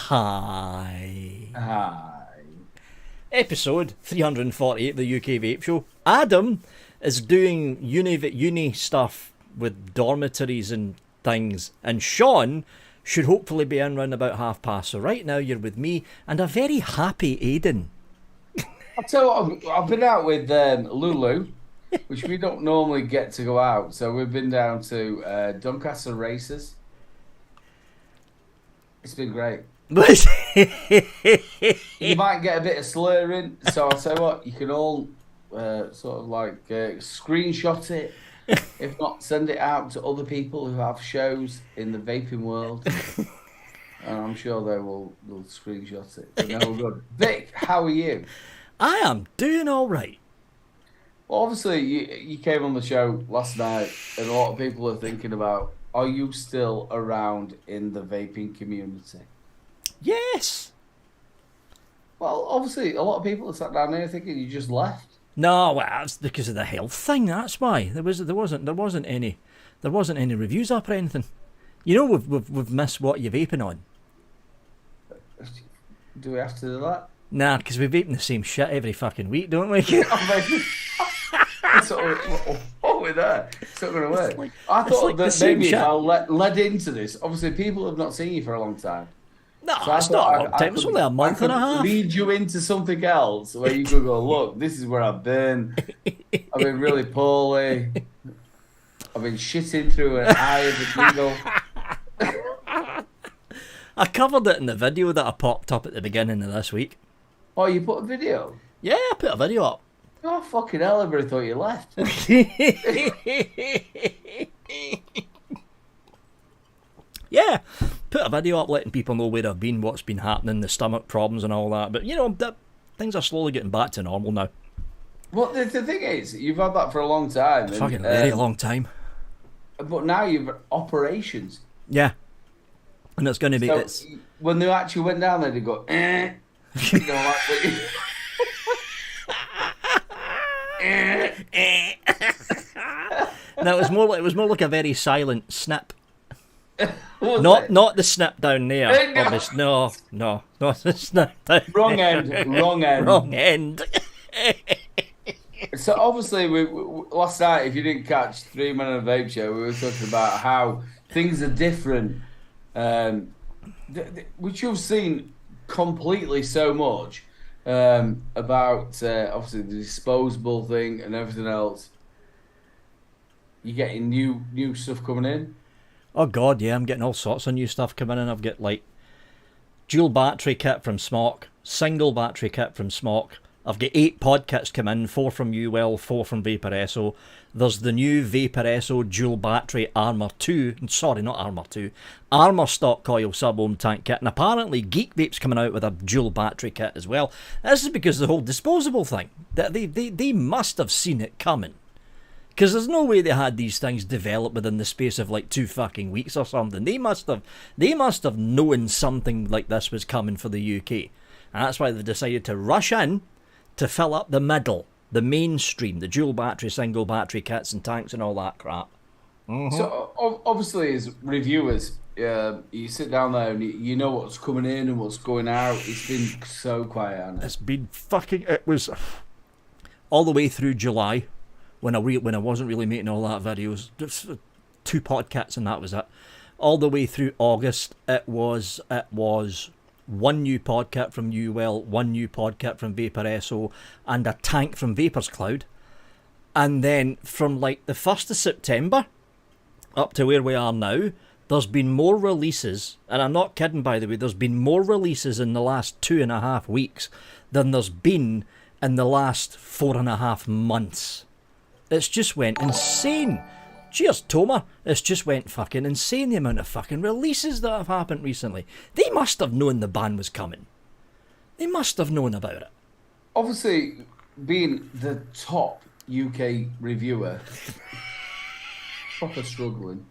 Hi. Hi. Episode 348 of the UK Vape Show. Adam is doing uni stuff with dormitories and things, and Sean should hopefully be in round about past. So right now you're with me and a very happy Aiden. I'll tell you what, I've been out with Lulu, which we don't normally get to go out. So we've been down to Doncaster Races. It's been great. You might get a bit of slurring, so I'll tell you what, you can all screenshot it. If not, send it out to other people who have shows in the vaping world. And I'm sure they'll screenshot it. But no, good. Vic, how are you? I am doing all right. Well, obviously, you came on the show last night, and a lot of people are thinking about, are you still around in the vaping community? Yes. Well, obviously, a lot of people are sat down there thinking you just left. No, well, that's because of the health thing. That's why there wasn't any reviews up or anything. You know, we've missed what you're vaping on. Do we have to do that? Nah, because we're vaping the same shit every fucking week, don't we? What with that? It's not going to work. I thought that maybe if I led into this, obviously people have not seen you for a long time. No, so it's not a long time. It's only a month and a half. Lead you into something else where you could go, look, this is where I've been. I've been really poorly. I've been shitting through an eye of a needle. I covered it in the video that I popped up at the beginning of this week. Oh, you put a video? Yeah, I put a video up. Oh, fucking hell, everybody thought you left. Yeah, put a video up letting people know where I've been, what's been happening, the stomach problems and all that. But, you know, things are slowly getting back to normal now. Well, the thing is, you've had that for a long time. Fucking very long time. But now you've operations. Yeah. And it's going to be... So when they actually went down there, they go, eh. You know, No, it was more like a very silent snip. Not the snip down there. No, not the snip down Wrong end. So obviously, last night, if you didn't catch 3 Men on a Vape Show, we were talking about how things are different, which you've seen completely so much about obviously the disposable thing and everything else. You're getting new stuff coming in. Oh God, yeah, I'm getting all sorts of new stuff coming in. I've got like dual battery kit from Smock, single battery kit from Smock. I've got 8 pod kits come in, 4 from UL, 4 from Vapor Esso. There's the new Vapor Esso dual battery Armour 2, sorry, not Armour 2, Armour stock coil sub-ohm tank kit, and apparently Geek Vape's coming out with a dual battery kit as well. This is because of the whole disposable thing. They must have seen it coming. Because there's no way they had these things develop within the space of like 2 fucking weeks or something. They must have known something like this was coming for the UK. And that's why they decided to rush in to fill up the middle, the mainstream, the dual battery, single battery kits and tanks and all that crap. Mm-hmm. So obviously as reviewers, you sit down there and you know what's coming in and what's going out. It's been so quiet, hasn't it? It's been fucking... It was all the way through July. When I wasn't really making all that videos, just 2 podcasts and that was it. All the way through August, it was 1 new pod kit from UL, 1 new pod kit from Vapor Esso, and a tank from Vapor's Cloud. And then from like the 1st of September up to where we are now, there's been more releases, and I'm not kidding by the way, there's been more releases in the last 2.5 weeks than there's been in the last 4.5 months. It's just went insane. Cheers, Toma. It's just went fucking insane, the amount of fucking releases that have happened recently. They must have known the ban was coming. They must have known about it. Obviously, being the top UK reviewer, proper struggling.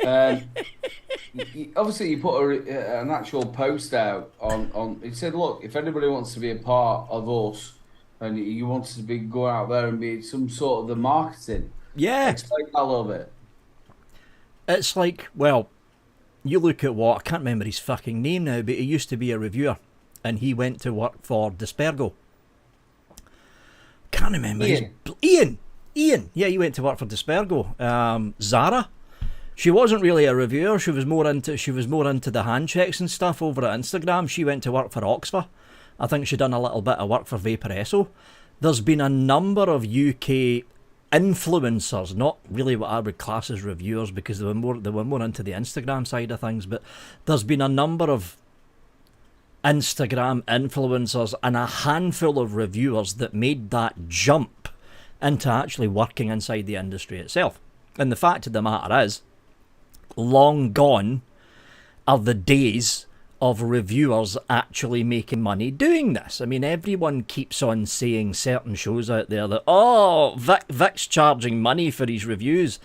Obviously, you put an actual post out on. It said, "Look, if anybody wants to be a part of us, and you want to go out there and be some sort of the marketing." Yeah. Explain that a little bit. It's like, well, you look at what, I can't remember his fucking name now, but he used to be a reviewer, and he went to work for Disposable. Can't remember. Ian. Yeah, he went to work for Disposable. Zara. She wasn't really a reviewer. She was more into the hand checks and stuff over at Instagram. She went to work for Oxford. I think she'd done a little bit of work for Vape. There's been a number of UK influencers, not really what I would class as reviewers because they were more into the Instagram side of things, but there's been a number of Instagram influencers and a handful of reviewers that made that jump into actually working inside the industry itself. And the fact of the matter is, long gone are the days of reviewers actually making money doing this. I mean, everyone keeps on saying certain shows out there that, oh, Vic's charging money for his reviews.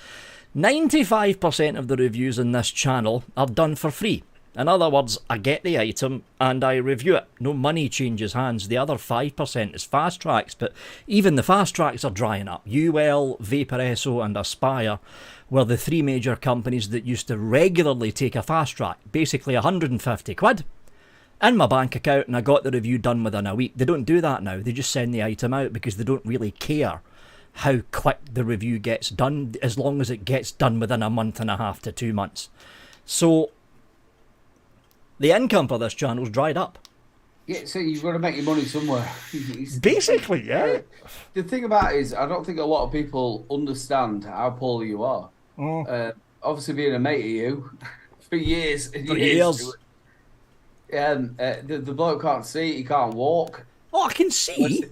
95% of the reviews on this channel are done for free. In other words, I get the item and I review it. No money changes hands. The other 5% is fast tracks, but even the fast tracks are drying up. UL, Vapor, and Aspire were the three major companies that used to regularly take a fast track, basically 150 quid, in my bank account, and I got the review done within a week. They don't do that now. They just send the item out because they don't really care how quick the review gets done, as long as it gets done within a month and a half to 2 months. So the income for this channel's dried up. Yeah, so you've got to make your money somewhere. Basically, yeah. The thing about it is, I don't think a lot of people understand how poorly you are. Obviously, being a mate of you for years and years. The bloke can't see, he can't walk. Oh, I can see.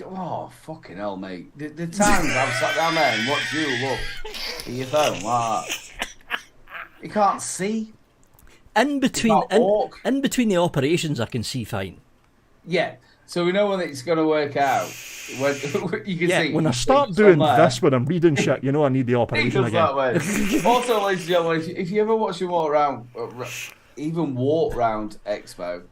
Oh, fucking hell, mate. The times I've sat down there and watched you look at your phone like that. He can't see. In between the operations, I can see fine. Yeah, so we know when it's going to work out. When you can see. When I start doing this, when I'm reading shit, you know I need the operation again. Also, ladies and gentlemen, if you ever watch him walk around, even walk around Expo,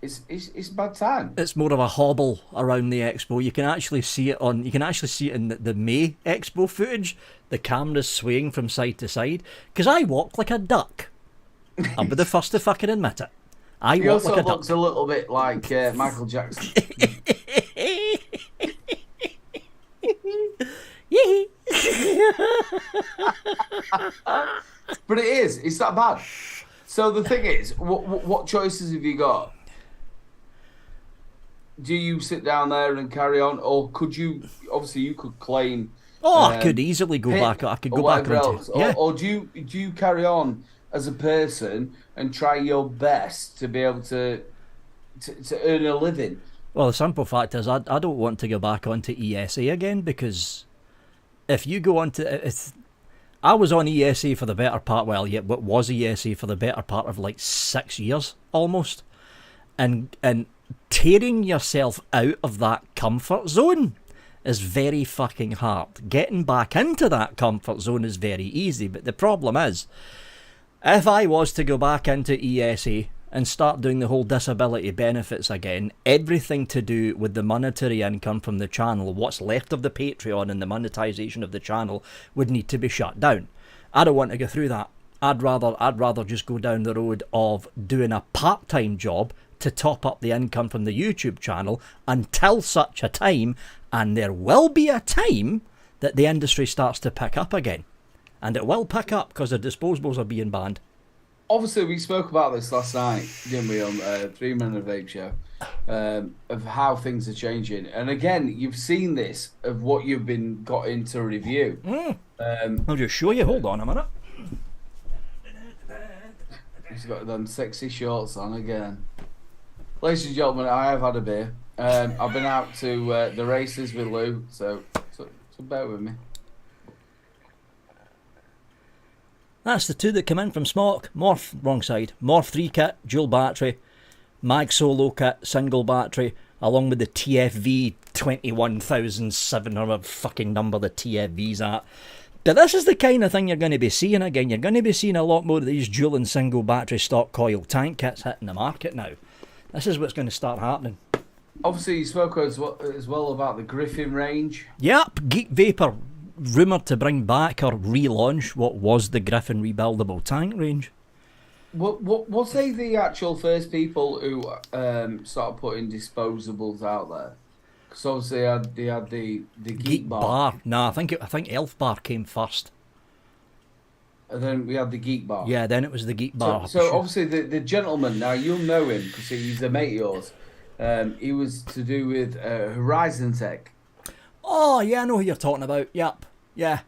it's a bad time. It's more of a hobble around the Expo. You can actually see it in the May Expo footage. The camera's swaying from side to side because I walk like a duck. I'll be the first to fucking admit it. He also looks a little bit like Michael Jackson. But it's that bad. So the thing is, what choices have you got? Do you sit down there and carry on, or could you? Obviously, you could claim. I could easily go back. I could go back into. Yeah. Or do you carry on as a person and try your best to be able to earn a living? Well, the simple fact is I don't want to go back onto ESA again, because if you go on to... I was on ESA for the better part, what was ESA for the better part of like 6 years almost. And tearing yourself out of that comfort zone is very fucking hard. Getting back into that comfort zone is very easy, but the problem is, if I was to go back into ESA and start doing the whole disability benefits again, everything to do with the monetary income from the channel, what's left of the Patreon and the monetization of the channel, would need to be shut down. I don't want to go through that. I'd rather just go down the road of doing a part-time job to top up the income from the YouTube channel until such a time, and there will be a time that the industry starts to pick up again. And it will pick up because the disposables are being banned. Obviously, we spoke about this last night, didn't we, on 3 Minute Vape Show, of how things are changing. And again, you've seen this of what you've been got into review. I'll just show you. Hold on a minute. He's got them sexy shorts on again. Ladies and gentlemen, I have had a beer. I've been out to the races with Lou, so bear with me. That's the two that come in from Smock. Morph, wrong side. Morph 3 kit, dual battery. Mag Solo kit, single battery, along with the TFV 21,700 fucking number the TFV's at. But this is the kind of thing you're going to be seeing again. You're going to be seeing a lot more of these dual and single battery stock coil tank kits hitting the market now. This is what's going to start happening. Obviously, you spoke as well about the Griffin range. Yep, Geek Vapor rumoured to bring back or relaunch what was the Griffin rebuildable tank range. What was they the actual first people who started putting disposables out there? Because obviously they had the Geek Bar. No, I think Elf Bar came first. And then we had the Geek Bar. Yeah, then it was the Geek Bar. So obviously the gentleman, now you'll know him because he's a mate of yours. He was to do with Horizon Tech. Oh, yeah, I know who you're talking about. Yep. Yeah.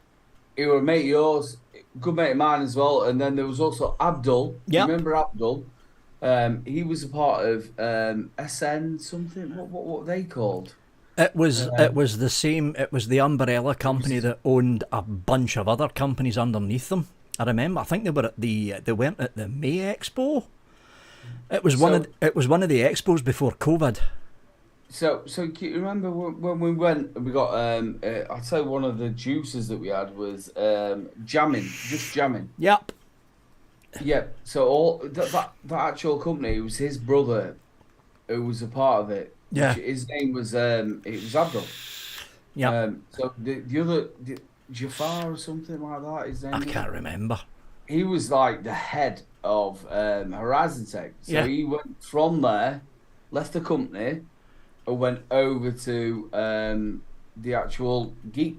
He was a mate of yours, good mate of mine as well. And then there was also Abdul. Yep. Remember Abdul? He was a part of SN something. What were they called? It was the same. It was the umbrella company that owned a bunch of other companies underneath them. I remember. I think they were at they weren't at the May Expo. It was one of the expos before COVID. So can you remember when we went and we got I'd say one of the juices that we had was just jamming. Yep. Yeah. So all that actual company, it was his brother who was a part of it. Yeah. His name was it was Abdul. Yeah. So the other Jafar or something like that. His name. I can't remember. He was like the head of Horizon Tech. So Yeah. he went from there, left the company, and went over to the actual Geek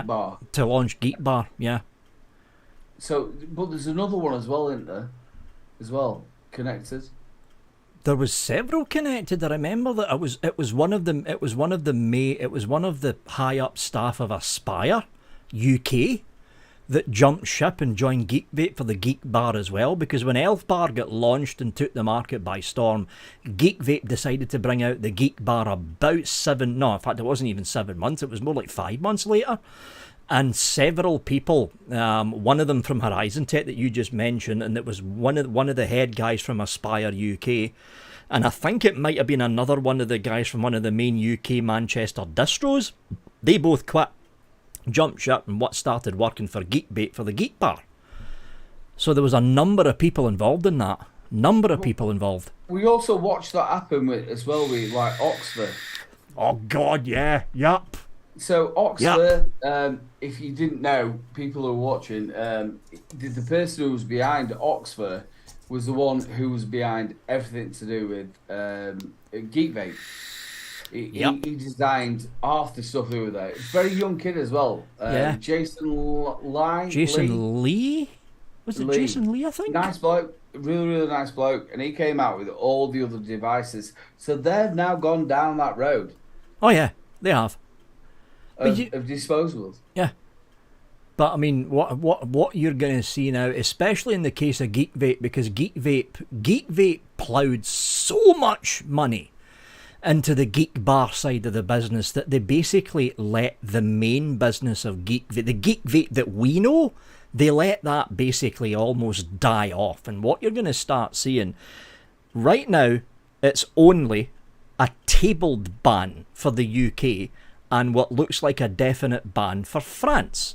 Bar. To launch Geek Bar, yeah. So, but there's another one as well, isn't there? As well, connected. There was several connected. I remember that it was one of the high up staff of Aspire UK that jumped ship and joined Geek Vape for the Geek Bar as well, because when Elf Bar got launched and took the market by storm, Geek Vape decided to bring out the Geek Bar about in fact it wasn't even 7 months, it was more like 5 months later. And several people, one of them from Horizon Tech that you just mentioned, and it was one of the head guys from Aspire UK, and I think it might have been another one of the guys from one of the main UK Manchester distros. They both quit, jumped ship, and started working for Geek Bait for the Geek Bar. So there was a number of people involved in that. We also watched that happen as well with like Oxford. Oh God, yeah, yup. So Oxford, if you didn't know, people who are watching, the person who was behind Oxford was the one who was behind everything to do with Geek Vape. He designed half the stuff over there. Very young kid as well. Jason Lee? Was it Jason Lee, I think? Nice bloke. Really, really nice bloke. And he came out with all the other devices. So they've now gone down that road. Oh, yeah, they have. Of disposables. Yeah. But I mean, what you're going to see now, especially in the case of Geek Vape, because Geek Vape ploughed so much money into the Geek Bar side of the business that they basically let the main business of Geek Vape, the Geek Vape that we know, they let that basically almost die off. And what you're going to start seeing right now, it's only a tabled ban for the UK and what looks like a definite ban for France.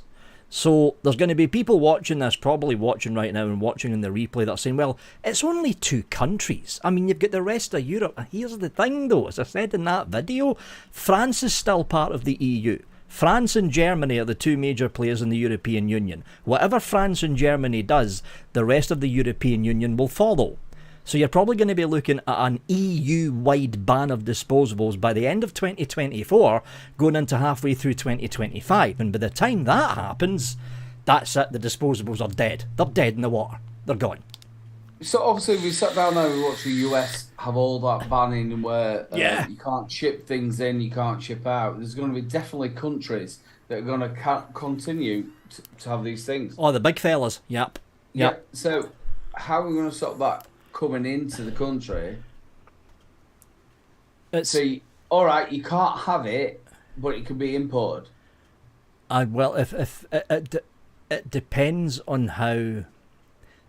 So there's going to be people watching this, probably watching right now and watching in the replay, that are saying, well, it's only 2 countries. I mean, you've got the rest of Europe. Here's the thing, though, as I said in that video, France is still part of the EU. France and Germany are the 2 major players in the European Union. Whatever France and Germany does, the rest of the European Union will follow. So you're probably going to be looking at an EU-wide ban of disposables by the end of 2024, going into halfway through 2025. And by the time that happens, that's it. The disposables are dead. They're dead in the water. They're gone. So obviously we sat down there and we watched the US have all that banning and where you can't ship things in, you can't ship out. There's going to be definitely countries that are going to continue to have these things. Oh, the big fellas. Yep. Yeah. So how are we going to stop that coming into the country? So, all right, you can't have it, but it can be imported. Well, if it depends on how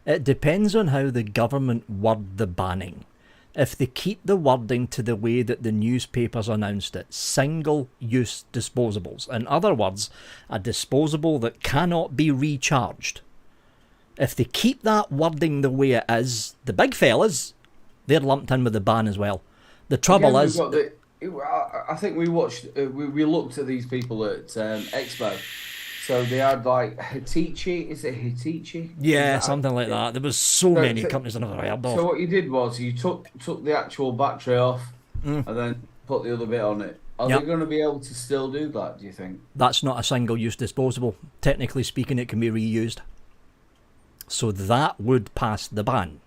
the government word the banning. If they keep the wording to the way that the newspapers announced it, single-use disposables. In other words, a disposable that cannot be recharged. If they keep that wording the way it is, the big fellas, they're lumped in with the ban as well. The trouble I think we watched, we looked at these people at Expo, So they had like Hitachi, is it Hitachi? Yeah, something like that. There was so many companies I never heard So of. what you did was you took the actual battery off and then put the other bit on it. Are they Yep. going to be able to still do that, do you think? That's not a single-use disposable. Technically speaking, it can be reused. So that would pass the ban.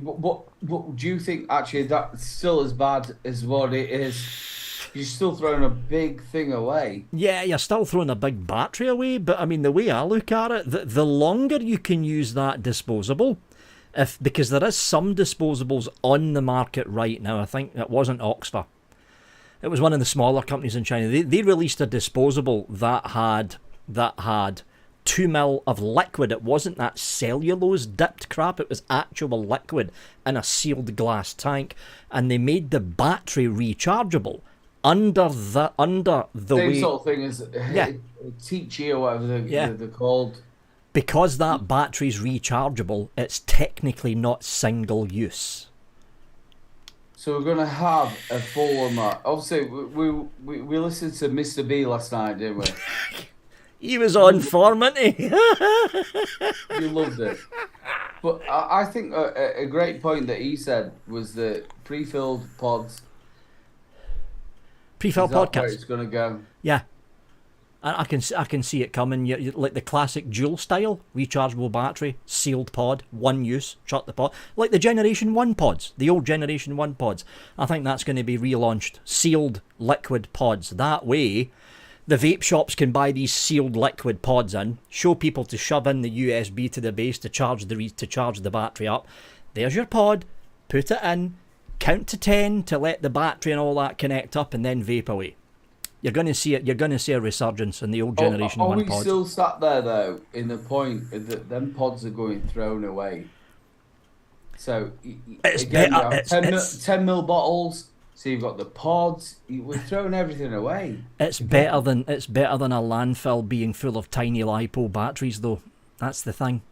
What do you think? Actually, that's still as bad as what it is. You're still throwing a big thing away. Yeah, you're still throwing a big battery away, but I mean, the way I look at it, the longer you can use that disposable, because there is some disposables on the market right now. I think it wasn't Oxford. It was one of the smaller companies in China. They released a disposable that had 2 mil of liquid. It wasn't that cellulose dipped crap. It was actual liquid in a sealed glass tank, and they made the battery rechargeable under the Same way. sort of thing as Teachy or whatever they're called. Because that battery's rechargeable, it's technically not single use. So we're going to have a full on that. Obviously, we listened to Mr. B last night, didn't we? He was on form, wasn't he? You loved it. But I think a great point that he said was that pre-filled pods. Pre-filled podcast. Where it's going to go. Yeah. I can see it coming. You like the classic dual style, rechargeable battery, sealed pod, one use, shut the pod. Like the Generation 1 pods, the old Generation 1 pods. I think that's going to be relaunched. Sealed liquid pods. That way, the vape shops can buy these sealed liquid pods in, show people to shove in the USB to the base to charge the battery up. There's your pod, put it in, count to 10 to let the battery and all that connect up, and then vape away. You're going to see it. You're going to see a resurgence in the old Generation 1 pods. Are we still sat there though in the point that them pods are going thrown away? So It's again, better. 10 mil bottles. So you've got the pods. We're throwing everything away. It's better than a landfill being full of tiny LiPo batteries, though. That's the thing.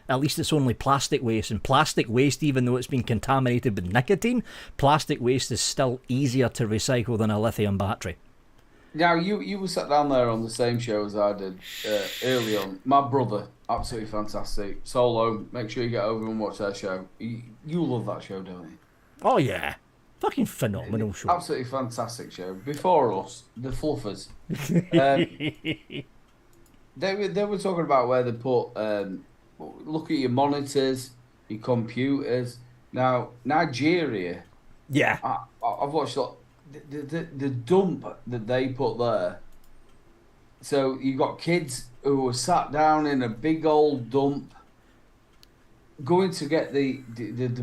At least it's only plastic waste, and plastic waste, even though it's been contaminated with nicotine, plastic waste is still easier to recycle than a lithium battery. Now, you were sat down there on the same show as I did early on. My brother, absolutely fantastic. Solo, make sure you get over and watch their show. You love that show, don't you? Oh, yeah. Fucking phenomenal show. Absolutely fantastic show. Before us, the Fluffers. They were talking about where they put, look at your monitors, your computers. Now, Nigeria. Yeah. I've watched the dump that they put there. So you got kids who were sat down in a big old dump, going to get the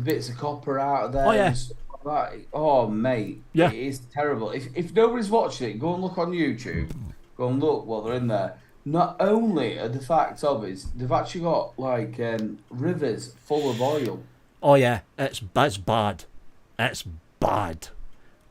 bits of copper out of there. Oh, yeah. And stuff like that. Oh, mate. Yeah. It is terrible. If nobody's watching it, go and look on YouTube. Go and look while they're in there. Not only are the fact of it, they've actually got like rivers full of oil. Oh, yeah. It's bad. It's bad.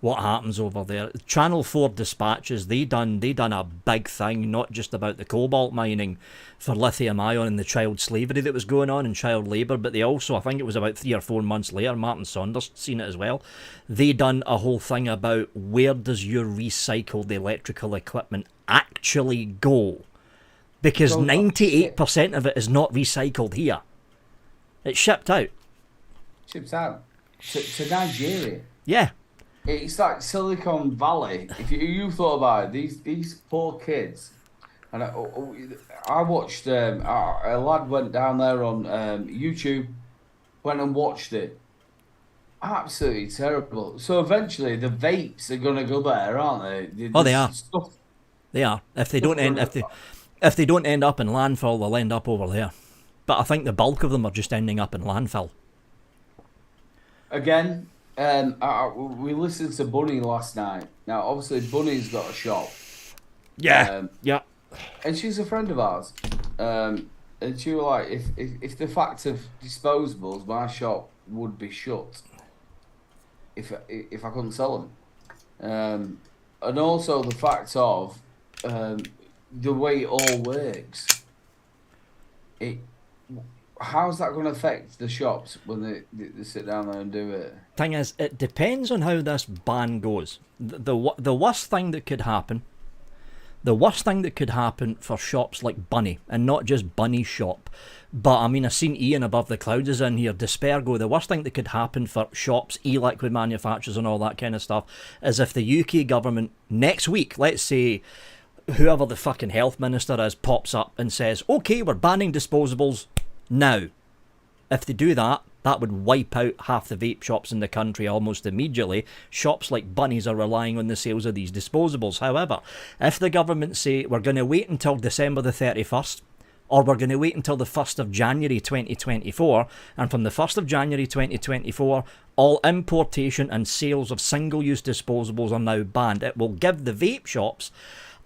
What happens over there? Channel 4 dispatches, they done a big thing, not just about the cobalt mining for lithium ion and the child slavery that was going on and child labour, but they also, I think it was about 3 or 4 months later, Martin Saunders seen it as well, they done a whole thing about where does your recycled electrical equipment actually go? Because 98% of it is not recycled here. It's shipped out. Shipped out to Nigeria. Yeah. It's like Silicon Valley. If you thought about it, these poor kids, and I watched. A lad went down there on YouTube, went and watched it. Absolutely terrible. So eventually, the vapes are going to go there, aren't they? They are. They are. If they don't end up in landfill, they'll end up over there. But I think the bulk of them are just ending up in landfill. Again. We listened to Bunny last night. Now, obviously, Bunny's got a shop. Yeah. Yeah. And she's a friend of ours. And she was like, if the fact of disposables, my shop would be shut if I couldn't sell them. And also the fact of the way it all works. How's that going to affect the shops when they sit down there and do it? Thing is, it depends on how this ban goes. The worst thing that could happen, The worst thing that could happen for shops like Bunny, and not just Bunny shop, but I mean, I've seen Ian above the clouds is in here, Dispergo. The worst thing that could happen for shops, e-liquid manufacturers and all that kind of stuff, is if the UK government next week, let's say, whoever the fucking health minister is, pops up and says, okay, we're banning disposables now. If they do that, that would wipe out half the vape shops in the country almost immediately. Shops like Bunnies are relying on the sales of these disposables. However, if the government say we're going to wait until December the 31st, or we're going to wait until the 1st of January 2024, and from the 1st of January 2024, all importation and sales of single-use disposables are now banned, it will give the vape shops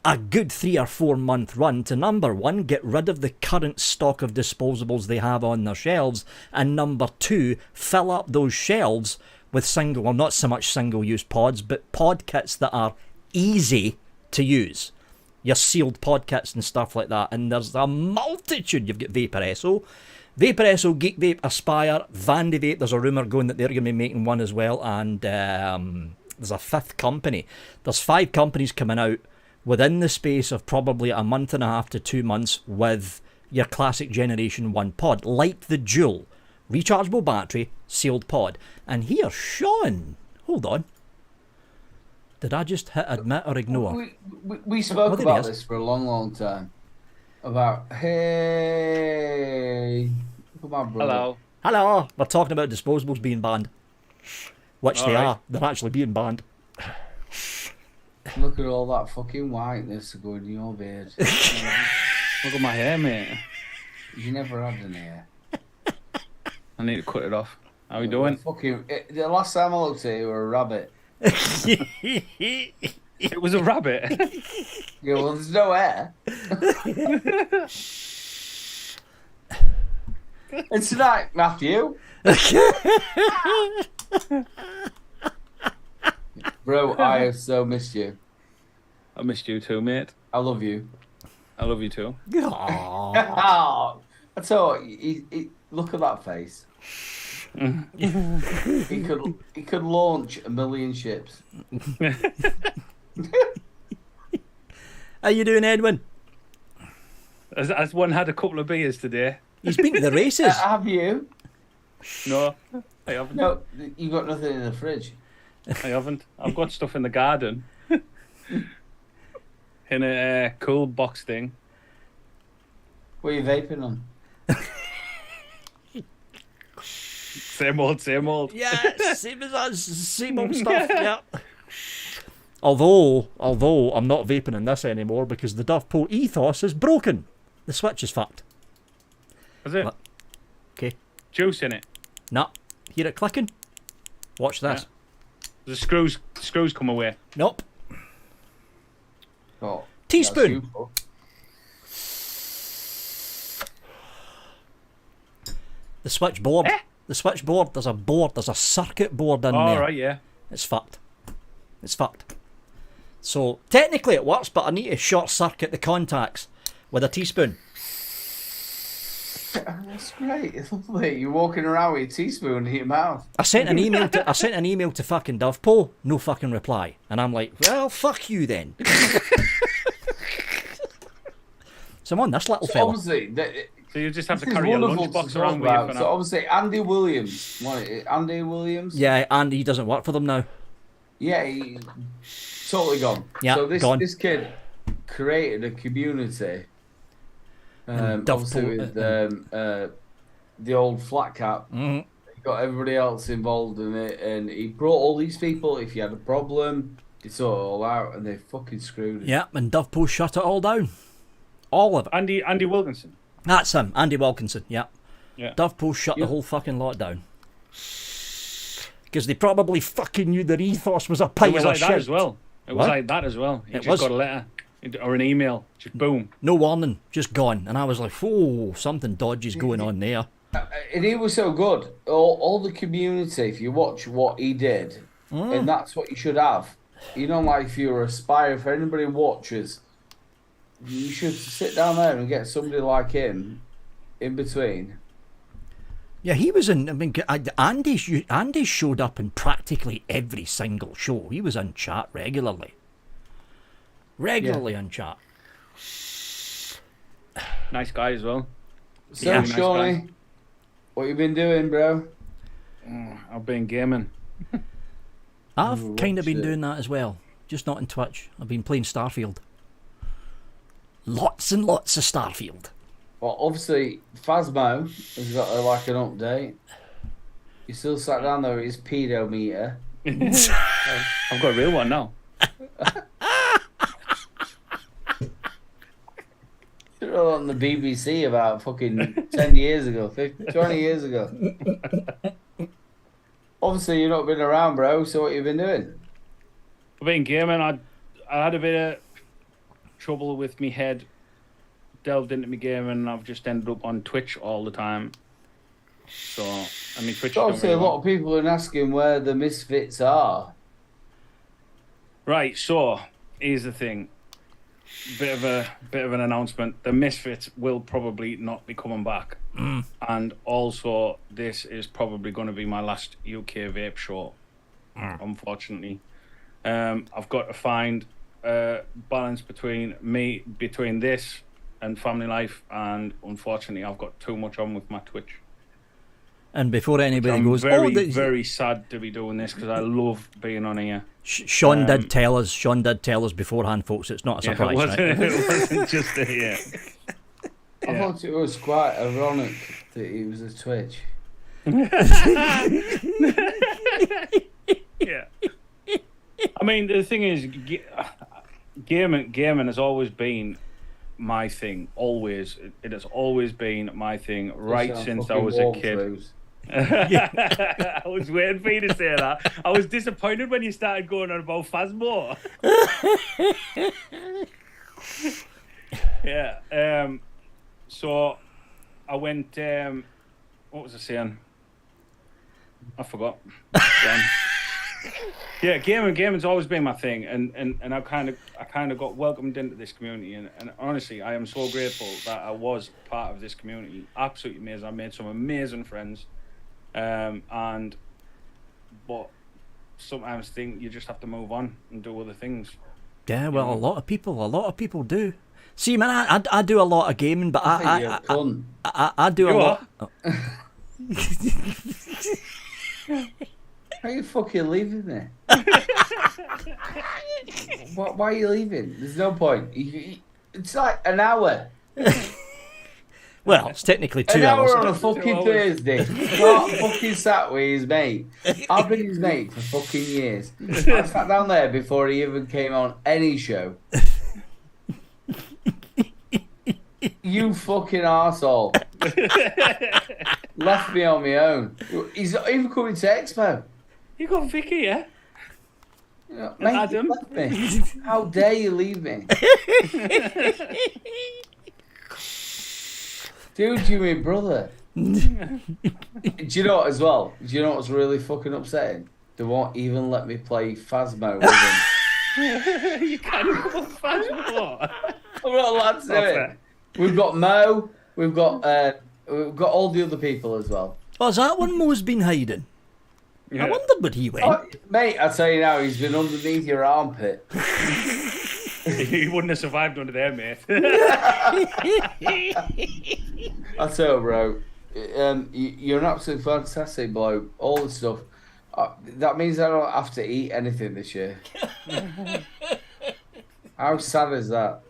a good 3 or 4 month run to, number one, get rid of the current stock of disposables they have on their shelves, and number two, fill up those shelves with not so much single-use pods, but pod kits that are easy to use. Your sealed pod kits and stuff like that, and there's a multitude. You've got Vaporesso, Geek Vape, Aspire, Vandy Vape. There's a rumour going that they're going to be making one as well, and there's a fifth company. There's 5 companies coming out within the space of probably a month and a half to 2 months with your classic Generation 1 pod, like the Juul. Rechargeable battery, sealed pod. And here, Sean, hold on. Did I just hit admit or ignore? We spoke about this for a long, long time. About, hey, look at my brother. Hello. We're talking about disposables being banned. Which all they are. They're actually being banned. Look at all that fucking whiteness going in your beard. Look at my hair, mate. You never had an hair. I need to cut it off. How you doing? The last time I looked at you, you were a rabbit. It was a rabbit. Yeah, well, there's no hair. And tonight, Matthew. Bro, I have so missed you. I missed you too, mate. I love you. I love you too. I tell you, look at that face. he could launch 1 million ships. How you doing, Edwin? Has one had a couple of beers today? He's been to the races. Have you? No, I haven't. No, you got nothing in the fridge. I haven't. I've got stuff in the garden. In a cool box thing. What are you vaping on? Same old. Yeah, same as us. Same old stuff, yeah. Although I'm not vaping in this anymore because the Dovepole ethos is broken. The switch is fucked. Is it? Okay. Juice in it? Nah. Hear it clicking? Watch this. Yeah. The screws come away. Nope. Oh, teaspoon. The switchboard. The switchboard. There's a circuit board in there. Oh, right, yeah. It's fucked. So technically it works, but I need to short circuit the contacts with a teaspoon. That's great. It's lovely. You're walking around with a teaspoon in your mouth. I sent an email to fucking Dovepole, no fucking reply, and I'm like, well, fuck you then. So I'm on this little fella. Obviously, so you just have to carry your lunchbox around with you. So obviously, Andy Williams. Andy Williams? Yeah, Andy doesn't work for them now. Yeah, he totally gone. Yeah, so gone. This kid created a community. Obviously with the old flat cap. Mm-hmm. He got everybody else involved in it, and he brought all these people. If you had a problem, he sort it all out, and they fucking screwed it. Yeah, and Dovepole shut it all down. All of it. Andy Wilkinson. That's him, Andy Wilkinson, yeah. Dovepole shut the whole fucking lot down. Because they probably fucking knew their ethos was a pile of shit. It was like that as well. It was like that as well. You just got a letter or an email, just boom. No warning, just gone. And I was like, oh, something dodgy's going on there. And he was so good. All the community, if you watch what he did, and that's what you should have. You know, like if you're aspire, if anybody watches, you should sit down there and get somebody like him in between. Yeah, he was in. I mean, Andy showed up in practically every single show. He was in chat regularly. In chat. Nice guy as well. So, Nice Shawnee, guy. what you been doing, bro? I've been gaming. I've kind of been shit. doing that as well, just not in Twitch. I've been playing Starfield. Lots and lots of Starfield. Well, obviously, Phasmo has got like an update. You still sat down there with his pedometer. I've got a real one now. Should have on the BBC about fucking 10 years ago, 20 years ago. Obviously, you've not been around, bro, so what you been doing? I've been gaming. I had a bit of trouble with me head. Delved into my gaming, and I've just ended up on Twitch all the time. So, I mean, Twitch. Obviously, a lot of people are asking where the Misfits are. Right. So, here's the thing. Bit of an announcement. The Misfits will probably not be coming back, and also this is probably going to be my last UK vape show. Unfortunately, I've got to find a balance between this and family life, and unfortunately, I've got too much on with my Twitch. And before anybody I'm goes, very sad to be doing this because I love being on here. Sean did tell us. Sean did tell us beforehand, folks. It's not a surprise, it wasn't, right? it wasn't just a I thought it was quite ironic that he was a Twitch. Yeah. I mean, the thing is, gaming has always been my thing. Always, it has always been my thing right since I was a kid. I was waiting for you to say that. I was disappointed when you started going on about Phasmo. Yeah. So I went. What was I saying? I forgot. Yeah, gaming's always been my thing, and I kind of got welcomed into this community, and honestly, I am so grateful that I was part of this community. Absolutely amazing. I made some amazing friends, but sometimes think you just have to move on and do other things. Yeah, well, a lot of people do. See, man, I do a lot of gaming, but I do a lot. How are you fucking leaving me? Why are you leaving? There's no point. It's like an hour. Well, it's technically 2 an hours. hour on a fucking Thursday. Not fucking sat with his mate. I've been his mate for fucking years. I sat down there before he even came on any show. You fucking arsehole. Left me on my own. He's not even coming to Expo. You got Vicky, yeah? Mate, Adam? you left me. How dare you leave me? Dude, you're my brother. Do you know what as well? Do you know what's really fucking upsetting? They won't even let me play Phasmo with him. You can't go Phasmo. I'm not allowed to do it. We've got Mo. We've got all the other people as well. Oh, is that when Mo's been hiding? Yeah. I wondered where he went. Oh, mate, I tell you now, he's been underneath your armpit. He wouldn't have survived under there, mate. I tell you, bro, you're an absolute fantastic bloke. All the stuff. That means I don't have to eat anything this year. How sad is that?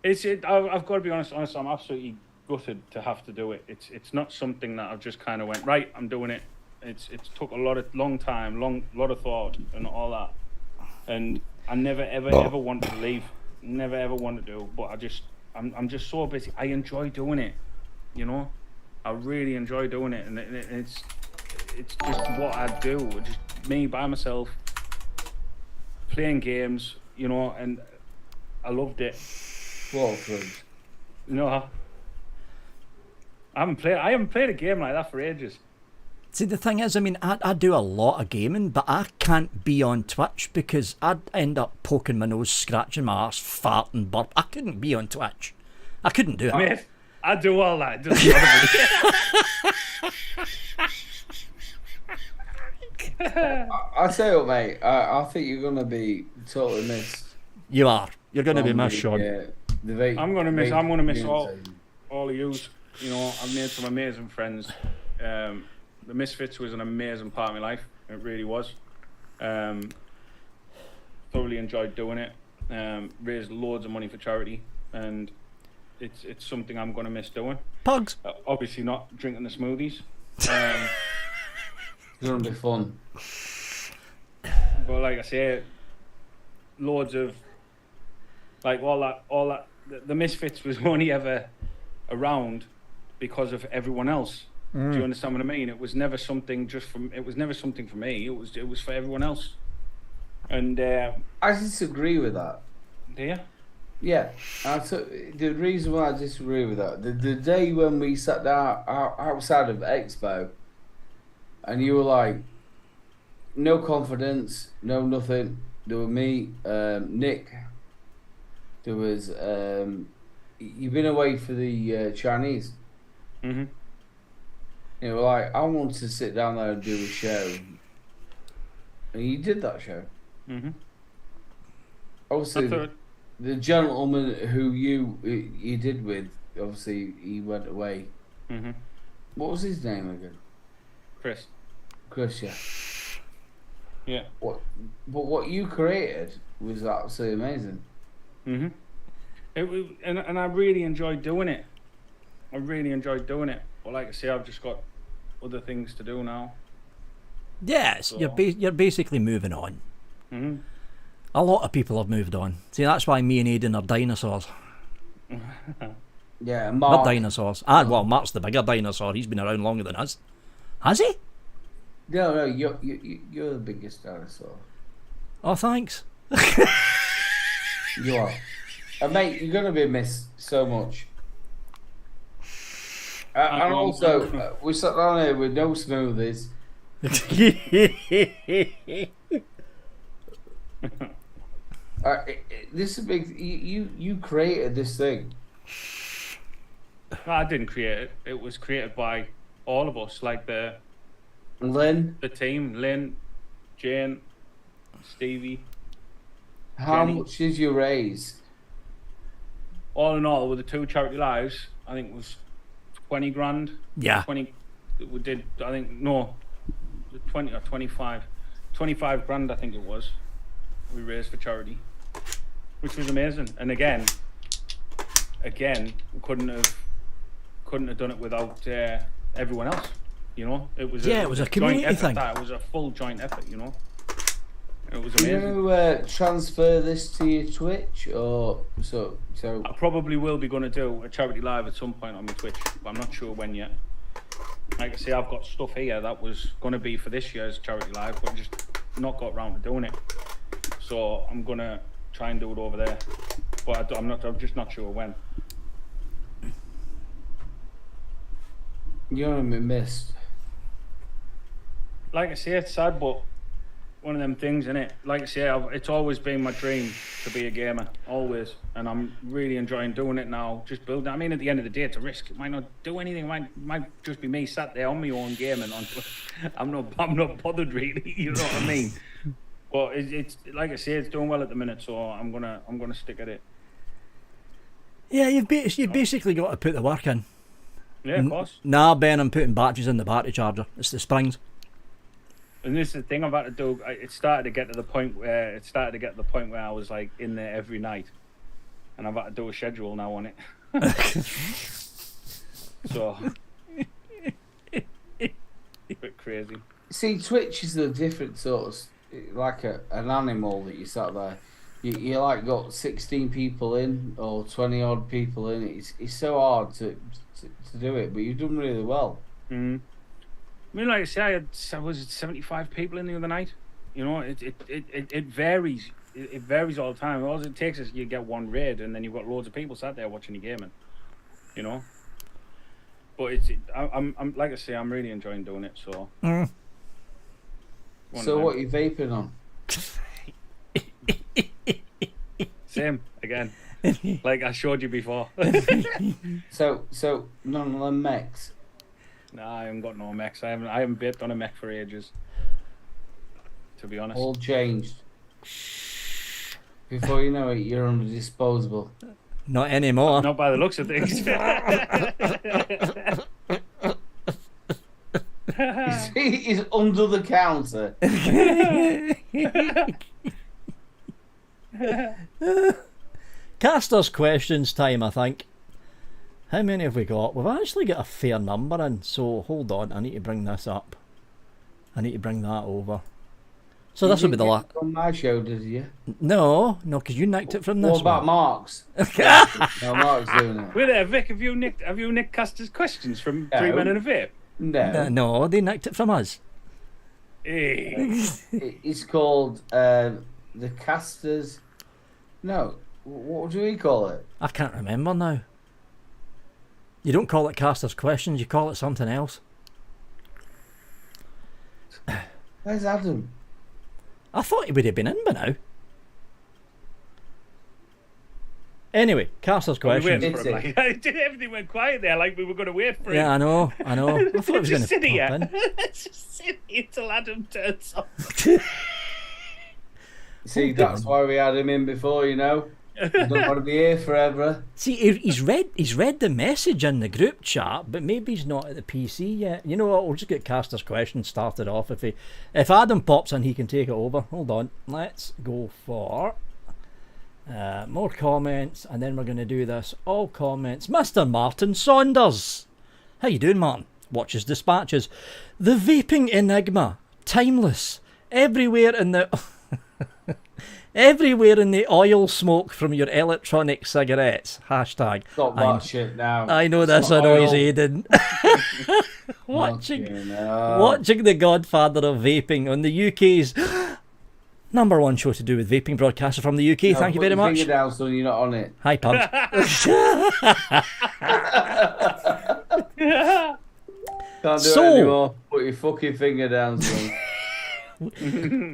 I've got to be honest. I'm absolutely gutted to have to do it. It's not something that I've just kind of went right. I'm doing it. It's took a long of thought and all that, and I never ever wanted to leave. Never ever wanted to, but I'm just so busy. I enjoy doing it, you know. I really enjoy doing it, and it's just what I do. Just me by myself, playing games, you know, and I loved it. What for? No, I haven't played a game like that for ages. See, the thing is, I mean, I do a lot of gaming, but I can't be on Twitch because I'd end up poking my nose, scratching my arse, farting, burp. I couldn't be on Twitch. I couldn't do it. Mate, I do all that. I tell you what, mate. I think you're gonna be totally missed. You are. You're going to be missed, Sean. Yeah. the vape. I'm gonna miss community. all of yous. You know, I've made some amazing friends. The Misfits was an amazing part of my life. It really was. Thoroughly enjoyed doing it. Raised loads of money for charity, and it's something I'm gonna miss doing. Pugs. Obviously not drinking the smoothies. It's gonna be fun. But like I say, loads of like all that. The Misfits was only ever around because of everyone else. Do you understand what I mean? It was never something It was never something for me. It was for everyone else. And I disagree with that. do you? Yeah, the reason why I disagree with that, the day when we sat down outside of Expo, and you were like, no confidence, no nothing. There were me, Nick. There was you've been away for the Chinese. Mm-hmm. You know, like I wanted to sit down there and do a show, and you did that show. Mm-hmm. Obviously, the gentleman who you did with, obviously he went away. Mm-hmm. What was his name again? Chris. Chris, yeah. Yeah. But what you created was absolutely amazing. Mm-hmm. And I really enjoyed doing it. I really enjoyed doing it. But like I say, I've just got other things to do now. Yes, So. you're basically moving on. Mm-hmm. A lot of people have moved on. See, that's why me and Aidan are dinosaurs. Yeah, We're Mark. dinosaurs. And well, Mark's the bigger dinosaur. He's been around longer than us. Has he? No, you're the biggest dinosaur. Oh, thanks. You are. And mate, you're gonna be missed so much. And also, we sat down here with no smoothies. This is big. You created this thing. No, I didn't create it. It was created by all of us, like the Lynn, team, Lynn, Jane, Stevie. how Jenny. much did you raise? All in all, with the 2 charity lives, I think it was 20 grand. Yeah. 20. We did. I think no, 20 or 25. 25 grand, I think it was. We raised for charity, which was amazing. And again, we couldn't have done it without everyone else. You know, it was Yeah, it was a joint community effort, thing. It was a full joint effort. You know, it was Are you amazing. going to transfer this to your Twitch or so? I probably will be going to do a charity live at some point on my Twitch, but I'm not sure when yet. Like I say, I've got stuff here that was going to be for this year's charity live, but just not got around to doing it. So I'm going to try and do it over there, but I'm just not sure when. You're gonna be missed. Like I say, it's sad, but one of them things, innit? Like I say, it's always been my dream to be a gamer, always, and I'm really enjoying doing it now. Just building. I mean, at the end of the day, it's a risk. It might not do anything. It might just be me sat there on my own gaming. I'm not bothered really. You know what I mean? But it's like I say, it's doing well at the minute, so I'm gonna stick at it. Yeah, you've basically got to put the work in. Yeah, of course. Nah, Ben, I'm putting batteries in the battery charger. It's the springs. And this is the thing I've had to do. It started to get to the point where I was like in there every night, and I've had to do a schedule now on it. So, a bit crazy. See, Twitch is a different sort of like an animal that you sat there. You like got 16 people in or 20 odd people in. It's so hard to do it, but you've done really well. Mm-hmm. I mean, like I say, I was 75 people in the other night. You know, it varies. It varies all the time. All it takes is you get one raid, and then you've got loads of people sat there watching you gaming. You know. But I'm like I say, I'm really enjoying doing it. So. So what are you vaping on? Same again, like I showed you before. So none of them mechs. Nah, I haven't got no mechs. I haven't vaped on a mech for ages. To be honest. All changed. Before you know it, you're on a disposable. Not anymore. Not by the looks of things. He's under the counter. Casters questions time, I think. How many have we got? We've actually got a fair number in, so hold on, I need to bring this up. I need to bring that over. So this will be the last. On my show, did you? No, because you nicked it from this What about one. Mark's? No, Mark's doing it. Wait there, Vic. Have you nicked Custer's questions from No. 3 Men and a Vape? No. No, they nicked it from us. Hey. It's called the Casters. No, what do we call it? I can't remember now. You don't call it Casters questions, you call it something else. Where's Adam? I thought he would have been in by now. Anyway, Casters We questions. waited for him, like, everything went quiet there, like we were going to wait for him. Yeah, I know. I thought it was going Just to sit here. pop in. Just sit here till Adam turns off. See, that's why we had him in before, you know. He don't want to be here forever. See, he's read the message in the group chat, but maybe he's not at the PC yet. You know what? We'll just get Casters questions started off. If Adam pops in, he can take it over. Hold on. Let's go for more comments, and then we're going to do this. All comments. Mr. Martin Saunders. How you doing, Martin? Watches dispatches. The vaping enigma. Timeless. Everywhere in the... Everywhere in the oil smoke from your electronic cigarettes. Hashtag. Stop that shit now. I know this not annoys oil. Aidan. watching Okay, The Godfather of Vaping on the UK's number one show to do with vaping, broadcaster from the UK. no. Thank you Put very your much. Finger down, son. You're not on it. Hi, Pubs. Can't do So- it anymore. Put your fucking finger down, son.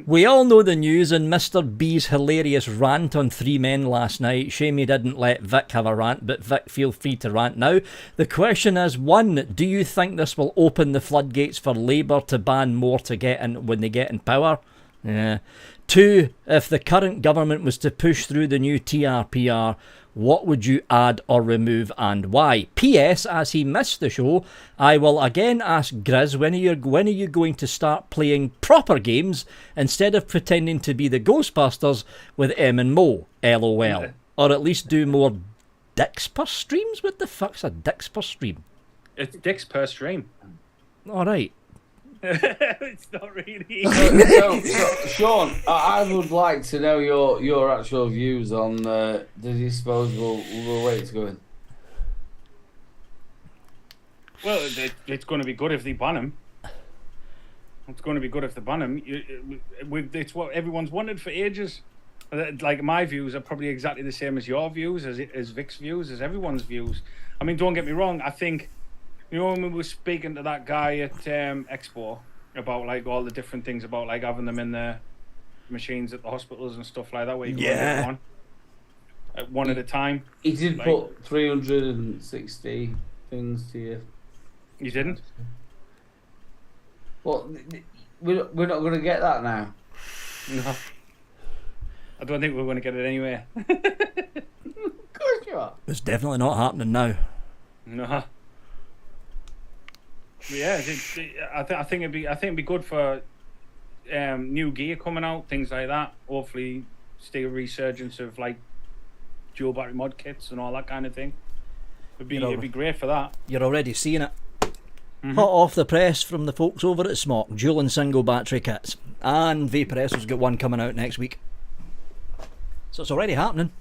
We all know the news and Mr. B's hilarious rant on 3 Men last night. Shame he didn't let Vic have a rant, but Vic, feel free to rant now. The question is, 1, do you think this will open the floodgates for Labour to ban more to get in when they get in power? Yeah. 2, if the current government was to push through the new TRPR, what would you add or remove and why? P.S. As he missed the show, I will again ask Grizz, when are you going to start playing proper games instead of pretending to be the Ghostbusters with Em and Mo? LOL. Or at least do more dicks per streams? What the fuck's a dicks per stream? It's dicks per stream. Alright. It's not really. So, Sean, I would like to know your actual views on the disposable weights going. Well, it's going to be good if they ban them. It's going to be good if they ban them. It's what everyone's wanted for ages. Like, my views are probably exactly the same as your views, as Vic's views, as everyone's views. I mean, don't get me wrong. I think, you know, when we were speaking to that guy at Expo about like all the different things about like having them in the machines at the hospitals and stuff like that, where you can get one at a time. He did Like- put 360 things to you. You didn't? Well, we're not going to get that now. No. I don't think we're going to get it anyway. Of course you are. It's definitely not happening now. No. Yeah, I think it'd be good for new gear coming out, things like that. Hopefully, stay a resurgence of like dual battery mod kits and all that kind of thing. It'd be great for that. You're already seeing it. Mhm. Hot off the press from the folks over at Smock, dual and single battery kits. And Vaporesso's got one coming out next week. So it's already happening.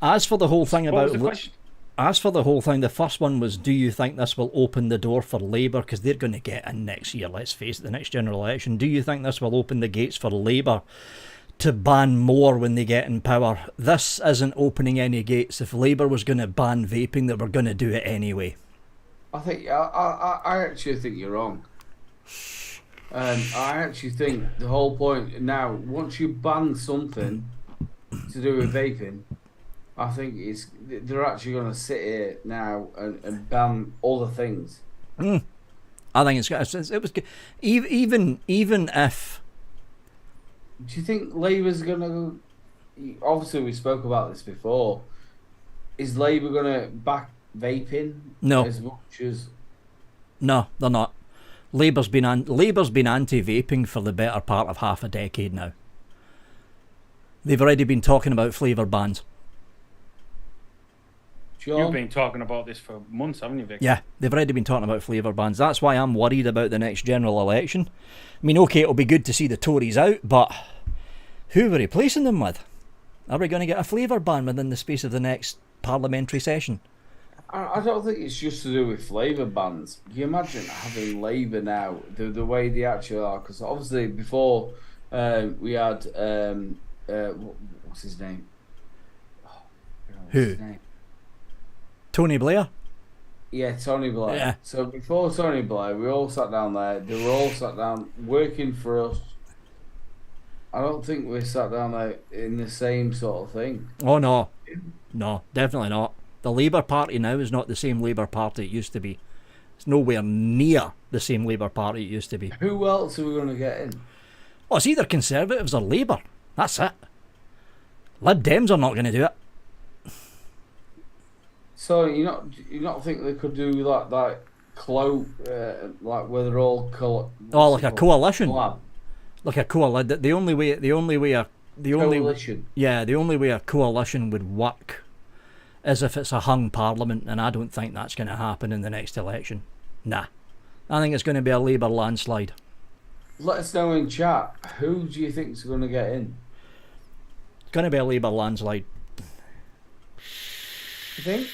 As for the whole thing What about... was the question? As for the whole thing, the first one was, do you think this will open the door for Labour? Because they're going to get in next year, let's face it, the next general election. Do you think this will open the gates for Labour to ban more when they get in power? This isn't opening any gates. If Labour was going to ban vaping, they were going to do it anyway. I actually think you're wrong. I actually think the whole point now, once you ban something to do with vaping, I think they're actually going to sit here now and ban other things. I think it was good. Even if... Do you think Labour's going to obviously we spoke about this before. Is Labour going to back vaping No. as much as? No, they're not. Labour's been anti-vaping for the better part of half a decade now. They've already been talking about flavour bans. John? You've been talking about this for months, haven't you, Vic? Yeah, they've already been talking about flavour bans. That's why I'm worried about the next general election. I mean, okay, it'll be good to see the Tories out, but who are we replacing them with? Are we going to get a flavour ban within the space of the next parliamentary session? I don't think it's just to do with flavour bans. Can you imagine having Labour now, the way they actually are? Because obviously before we had, what's his name? Oh, I don't know what's Who? his name. Tony Blair? Yeah, Tony Blair. Yeah. So before Tony Blair, we all sat down there. They were all sat down working for us. I don't think we sat down there in the same sort of thing. Oh no. No, definitely not. The Labour Party now is not the same Labour Party it used to be. It's nowhere near the same Labour Party it used to be. Who else are we going to get in? Well, it's either Conservatives or Labour. That's it. Lib Dems are not going to do it. So you not think they could do like cloak, like where they're all Like a coalition. collab? Like a coalition. The only way Coalition. the only way a coalition would work is if it's a hung parliament, and I don't think that's going to happen in the next election. Nah. I think it's going to be a Labour landslide. Let us know in chat. Who do you think's going to get in? It's going to be a Labour landslide. You think?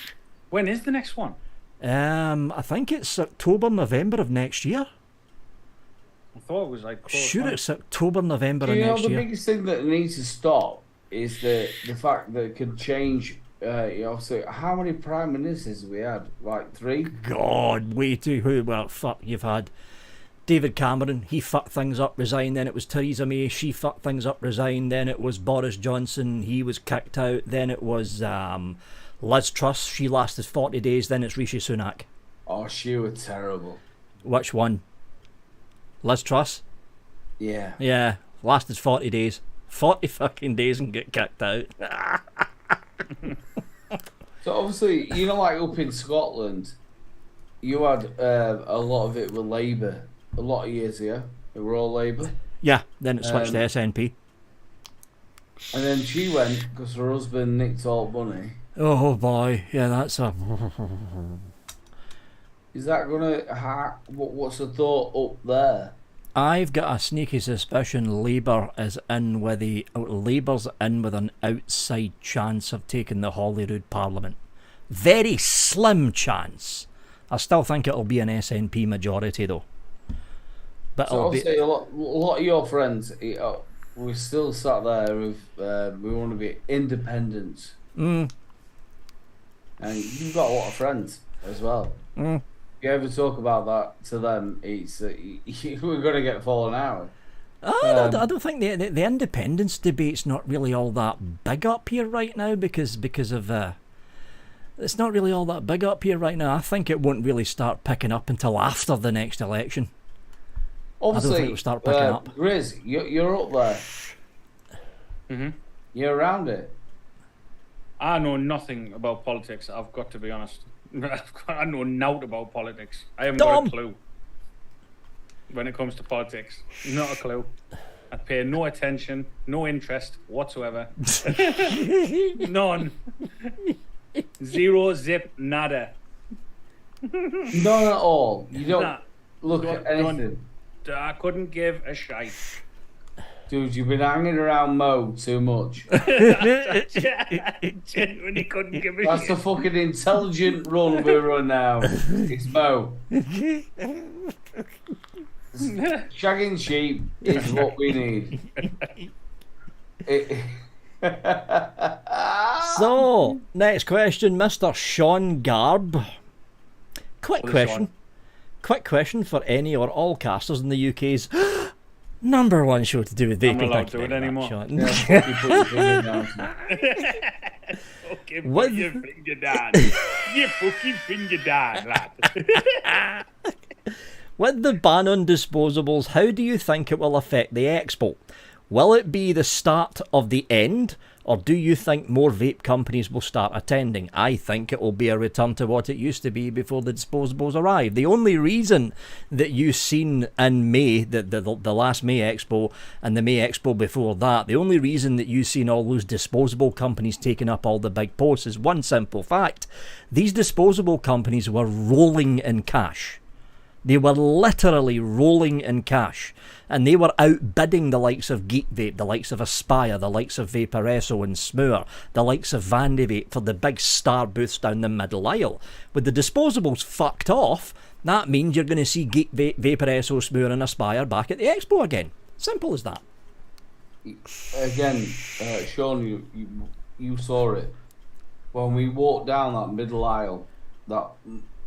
When is the next one? I think it's October, November of next year. I thought it was like close Sure, by. it's October, November of Do you know next the year. biggest thing that needs to stop is the fact that it could change. So how many prime ministers have we had? Like 3? God, way too. Well, fuck, you've had David Cameron, he fucked things up, resigned. Then it was Theresa May, she fucked things up, resigned. Then it was Boris Johnson, he was kicked out. Then it was Liz Truss, she lasted 40 days. Then it's Rishi Sunak. Oh, she was terrible. Which one? Liz Truss? Yeah. Yeah, lasted 40 days. 40 fucking days and get kicked out. So obviously, like up in Scotland, you had a lot of it with Labour. A lot of years here, they were all Labour. Yeah, then it switched to SNP. And then she went because her husband nicked all money. Oh boy, yeah, that's a... Is that gonna? What's the thought up there? I've got a sneaky suspicion Labour's in with an outside chance of taking the Holyrood Parliament. Very slim chance. I still think it'll be an SNP majority though. But So it'll obviously, be... a lot of your friends, we still sat there with we want to be independent, and you've got a lot of friends as well. If you ever talk about that to them, it's we're going to get fallen out. I don't think the independence debate's not really all that big up here right now because of it's not really all that big up here right now. I think it won't really start picking up until after the next election. Obviously, I don't think it'll start picking up. Grizz, you're up there. Mm-hmm. You're around it. I know nothing about politics, I've got to be honest. I know naught about politics. I haven't got a clue when it comes to politics. Not a clue. I pay no attention, no interest whatsoever. None. Zero, zip, nada. None at all. You don't Nah. look at anything. I couldn't give a shite. Dude, you've been hanging around Mo too much. Genuinely couldn't give a That's shit. the fucking intelligent run we're on now. It's Mo. Shagging sheep is what we need. So, next question, Mr. Sean Garb. Quick question for any or all casters in the UK's number one show to do with vaping. I'm not allowed Thank you to do it very much, anymore. Sean. Yeah, fucking put your finger down. Fucking What? put your finger down. You fucking finger down, lad. With the ban on disposables, how do you think it will affect the expo? Will it be the start of the end, Or do you think more vape companies will start attending? I think it will be a return to what it used to be before the disposables arrived. The only reason that you've seen in May, the last May Expo and the May Expo before that, the only reason that you've seen all those disposable companies taking up all the big posts is one simple fact. These disposable companies were rolling in cash. They were literally rolling in cash, and they were outbidding the likes of Geek Vape, the likes of Aspire, the likes of Vaporesso and Smoor, the likes of Vape for the big star booths down the middle aisle. With the disposables fucked off, that means you're going to see Geek Vape, Vaporesso, Smoor and Aspire back at the expo again. Simple as that. Again, Sean, you saw it. When we walked down that middle aisle, that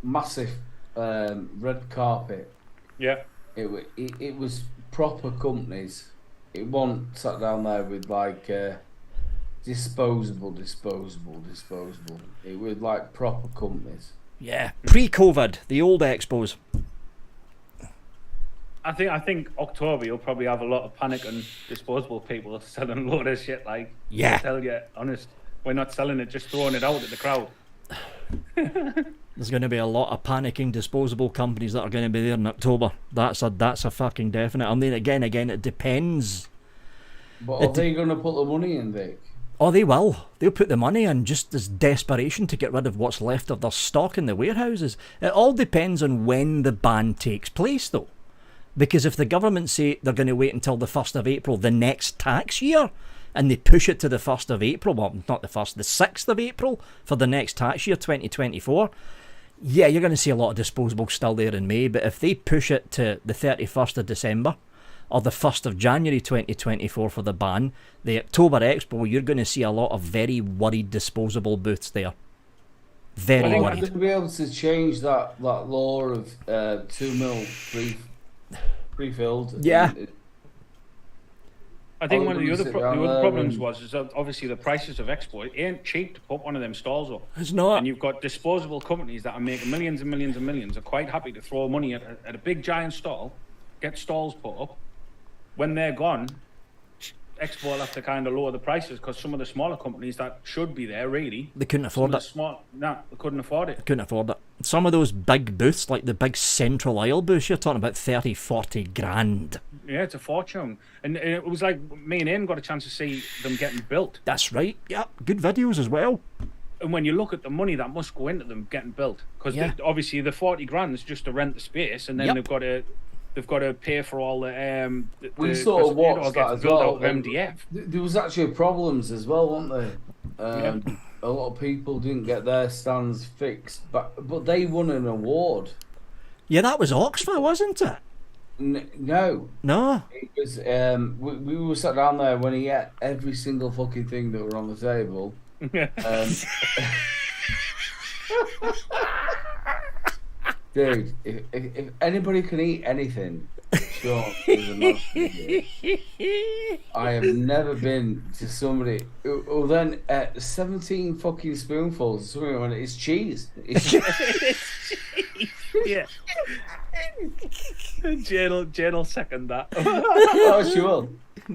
massive red carpet. Yeah. It was proper companies. It wasn't sat down there with like disposable. It was like proper companies. Yeah, pre-COVID, the old expos. I think October you'll probably have a lot of panic and disposable people selling a load of shit. Like, yeah, I tell you, honest, we're not selling it, just throwing it out at the crowd. There's going to be a lot of panicking disposable companies that are going to be there in October. That's a fucking definite. I mean, again, it depends. But are they going to put the money in, Vic? Oh, they will. They'll put the money in just as desperation to get rid of what's left of their stock in the warehouses. It all depends on when the ban takes place, though. Because if the government say they're going to wait until the 1st of April the next tax year, and they push it to the 1st of April, well, not the 1st, the 6th of April for the next tax year, 2024, yeah, you're going to see a lot of disposables still there in May, but if they push it to the 31st of December, or the 1st of January 2024 for the ban, the October Expo, you're going to see a lot of very worried disposable booths there. Very worried. worried. They're going to be able to change that law of 2 mil pre-filled. Yeah. I think one of the other problems is that obviously the prices of Expo, it ain't cheap to put one of them stalls up. It's not. And you've got disposable companies that are making millions and millions and millions, are quite happy to throw money at a big giant stall, get stalls put up. When they're gone, Expo will have to kind of lower the prices because some of the smaller companies that should be there, really, they couldn't afford it. They couldn't afford it. Couldn't afford it. Some of those big booths, like the big central aisle booths, you're talking about 30, 40 grand. Yeah, it's a fortune. And it was like me and Ian got a chance to see them getting built. That's right. Yeah, good videos as well. And when you look at the money that must go into them getting built, because obviously the 40 grand is just to rent the space, and then they've got to pay for all the we sort of watched that as well. MDF. There was actually problems as well, weren't there? A lot of people didn't get their stands fixed, but they won an award. Yeah, that was Oxford, wasn't it? No. It was. We were sat down there when he ate every single fucking thing that were on the table. Dude, if anybody can eat anything, Sean is a master. I have never been to somebody who then 17 fucking spoonfuls of something when it's cheese. It's cheese. Yeah. Jane will second that. Oh, she will.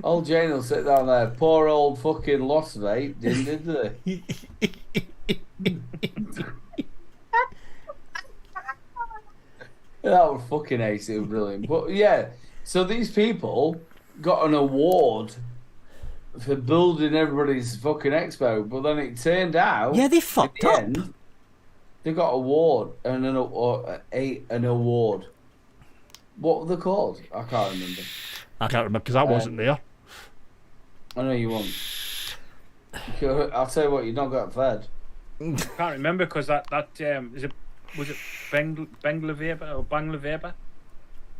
Old Jane will sit down there. Poor old fucking lost vape, did they? That was fucking ace. It was brilliant. But yeah, so these people got an award for building everybody's fucking expo, but then it turned out, they fucked up. End, they got award and an award. What were they called? I can't remember because I wasn't there. I know you won't. I'll tell you what, you've not got fed. I can't remember because that was it Bangla or Bangla Vapor?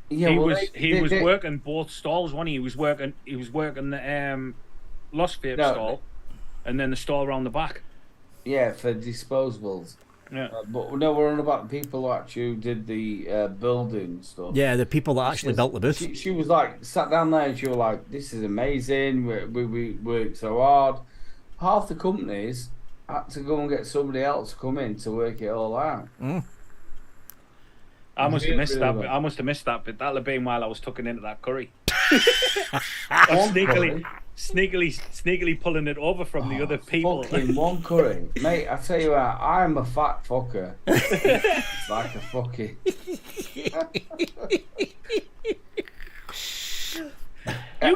Yeah, he was working both stalls. He was working the Lost Vape stall, and then the stall around the back. Yeah, for disposables. Yeah, but no, we're on about the people who actually did the building stuff. Yeah, the people that actually built the booth. She was like sat down there and she was like, "This is amazing. We worked so hard." Half the companies had to go and get somebody else to come in to work it all out. I must have missed that. I must have missed that bit. That'll have been while I was tucking into that curry. sneakily pulling it over from the other people. Fucking one curry. Mate, I tell you what, I'm a fat fucker. It's like a fucking... You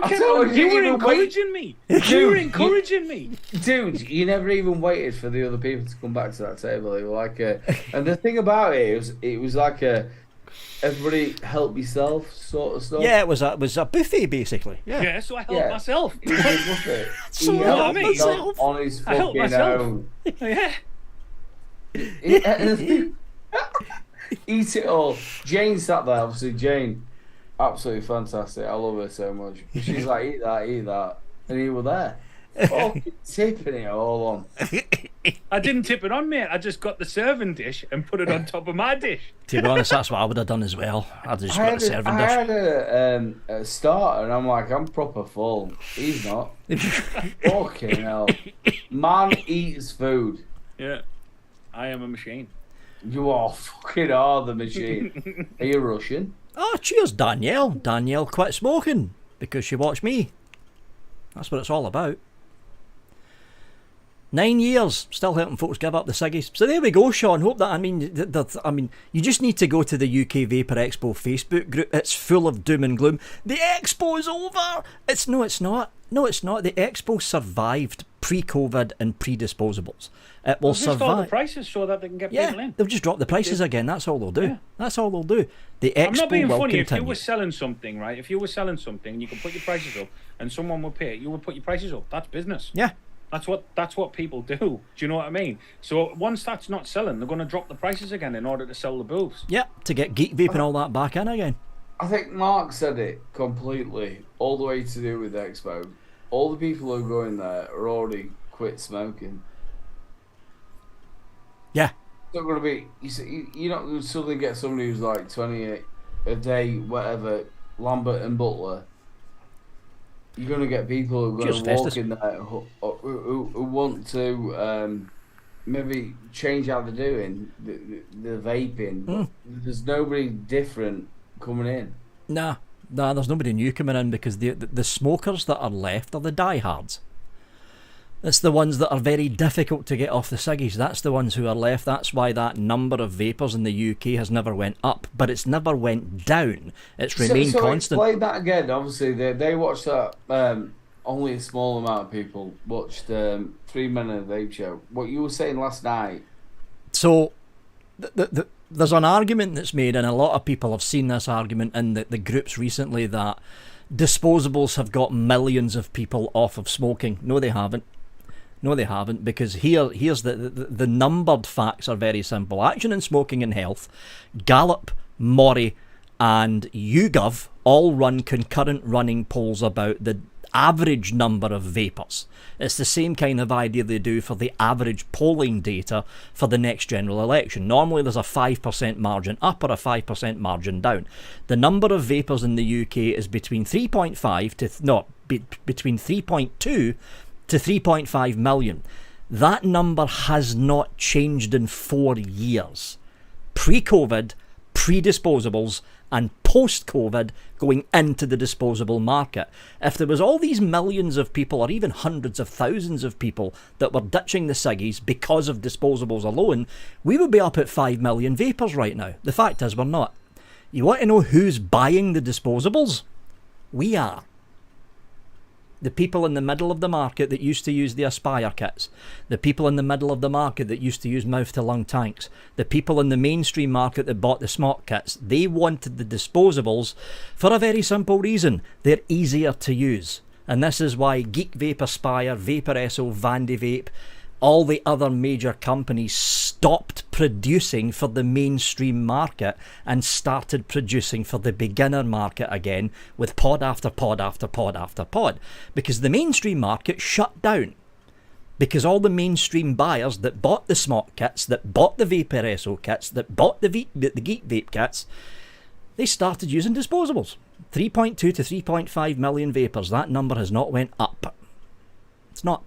were encouraging me. You were encouraging me. Dude, you never even waited for the other people to come back to that table. They were like and the thing about it was like everybody help yourself sort of stuff. Yeah, it was a buffet basically. Yeah, so I helped myself. He did buffet. So He I helped helped myself. on his I helped fucking myself. own. Yeah. Eat it all. Jane sat there, obviously. Jane, absolutely fantastic. I love her so much. She's like, eat that. And you were there. Fucking tipping it all on. I didn't tip it on, mate. I just got the serving dish and put it on top of my dish. To be honest, that's what I would have done as well. I'd just got the serving I dish. had a starter and I'm like, I'm proper full. He's not. Fucking hell. Man eats food. Yeah. I am a machine. You are fucking the machine. Are you Russian? Oh, cheers, Danielle. Danielle quit smoking because she watched me. That's what it's all about. 9 years, still helping folks give up the ciggies. So there we go, Sean. Hope that, you just need to go to the UK Vapor Expo Facebook group. It's full of doom and gloom. The Expo's over! No, it's not. The Expo survived pre-COVID and pre-disposables. It will survive. survive. The prices so that they can get people in. They'll just drop the prices again. That's all they'll do. Yeah. That's all they'll do. The Expo I'm not being will funny. continue. If you were selling something, right? If you were selling something, you can put your prices up, and someone would pay it. You would put your prices up. That's business. Yeah. That's what people do. Do you know what I mean? So once that's not selling, they're going to drop the prices again in order to sell the booths. Yeah, to get Geek Vape and all that back in again. I think Mark said it completely, all the way to do with Expo. All the people who go in there are already quit smoking. Yeah. It's not going to be... You're not going to suddenly get somebody who's like 28 a day, whatever, Lambert and Butler. You're going to get people who are going to walk in there who want to maybe change how they're doing the vaping. There's nobody different coming in. Nah, there's nobody new coming in because the smokers that are left are the diehards. It's the ones that are very difficult to get off the ciggies. That's the ones who are left. That's why that number of vapors in the UK has never went up, but it's never went down. It's remained constant. Explain that again. Obviously, they watched that. Only a small amount of people watched 3 Men in a Vape Show. What you were saying last night. So, there's an argument that's made, and a lot of people have seen this argument in the groups recently, that disposables have got millions of people off of smoking. No, they haven't. No, they haven't, because here's the numbered facts are very simple. Action in Smoking and Health, Gallup, Mori, and YouGov all run concurrent running polls about the average number of vapors. It's the same kind of idea they do for the average polling data for the next general election. Normally there's a 5% margin up or a 5% margin down. The number of vapors in the UK is between 3.2 to 3.5 million. That number has not changed in 4 years. Pre-COVID, pre-disposables, and post-COVID going into the disposable market. If there was all these millions of people, or even hundreds of thousands of people, that were ditching the ciggies because of disposables alone, we would be up at 5 million vapors right now. The fact is, we're not. You want to know who's buying the disposables? We are. The people in the middle of the market that used to use the Aspire kits, the people in the middle of the market that used to use mouth-to-lung tanks, the people in the mainstream market that bought the smart kits, they wanted the disposables for a very simple reason. They're easier to use. And this is why Geek Vape, Aspire, Vapor Esso, Vandy Vape, all the other major companies stopped producing for the mainstream market and started producing for the beginner market again, with pod after pod after pod after pod, because the mainstream market shut down. Because all the mainstream buyers that bought the smart kits, that bought the Vapor Esso kits, that bought the Geek Vape kits, they started using disposables. 3.2 to 3.5 million vapors. That number has not went up. It's not.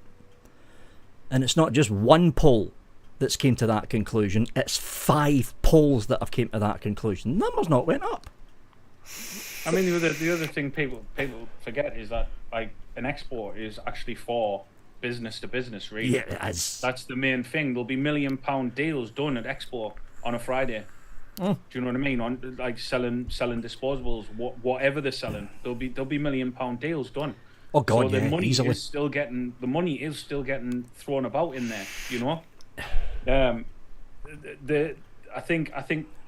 And it's not just one poll that's came to that conclusion. It's 5 polls that have came to that conclusion. The number's not went up. I mean, the other thing people forget is that, like, an expo is actually for business to business, really. Yeah, it is. That's the main thing. There'll be £1 million deals done at expo on a Friday. Do you know what I mean? On like selling disposables, whatever they're selling, there'll be £1 million deals done. Oh God, so yeah, the money easily. the money is still getting thrown about in there. You know, I think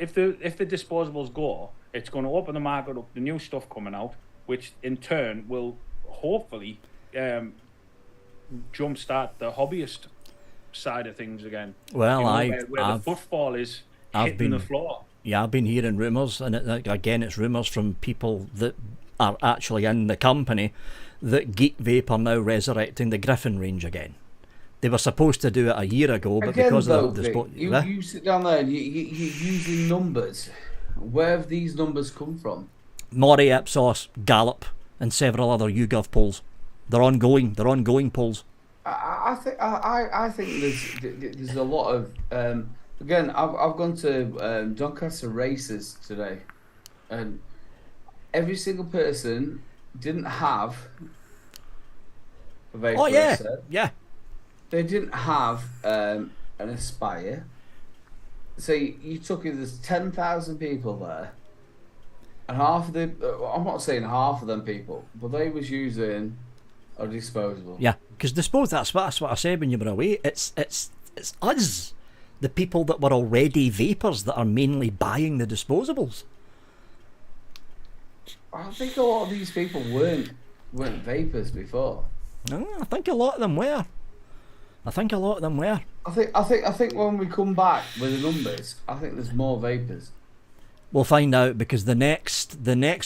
if the disposables go, it's going to open the market up, the new stuff coming out, which in turn will hopefully jumpstart the hobbyist side of things again. Well, where the footfall is hitting the floor. Yeah, I've been hearing rumours, and again, it's rumours from people that are actually in the company that Geek Vape are now resurrecting the Griffin range again. They were supposed to do it a year ago, but again, because though, of the you sit down there and you're using numbers. Where have these numbers come from? Mori, Ipsos, Gallup, and several other YouGov polls. They're ongoing polls. I think there's a lot of again. I've gone to Doncaster races today, and every single person didn't have a vape. Oh yeah, yeah. They didn't have an Aspire. So you took it. There's 10,000 people there, and half of the. I'm not saying half of them people, but they was using a disposable. Yeah, because that's what I said when you were away. It's us, the people that were already vapors, that are mainly buying the disposables. I think a lot of these people weren't vapors before. No, I think a lot of them were. I think when we come back with the numbers, I think there's more vapors. We'll find out, because the next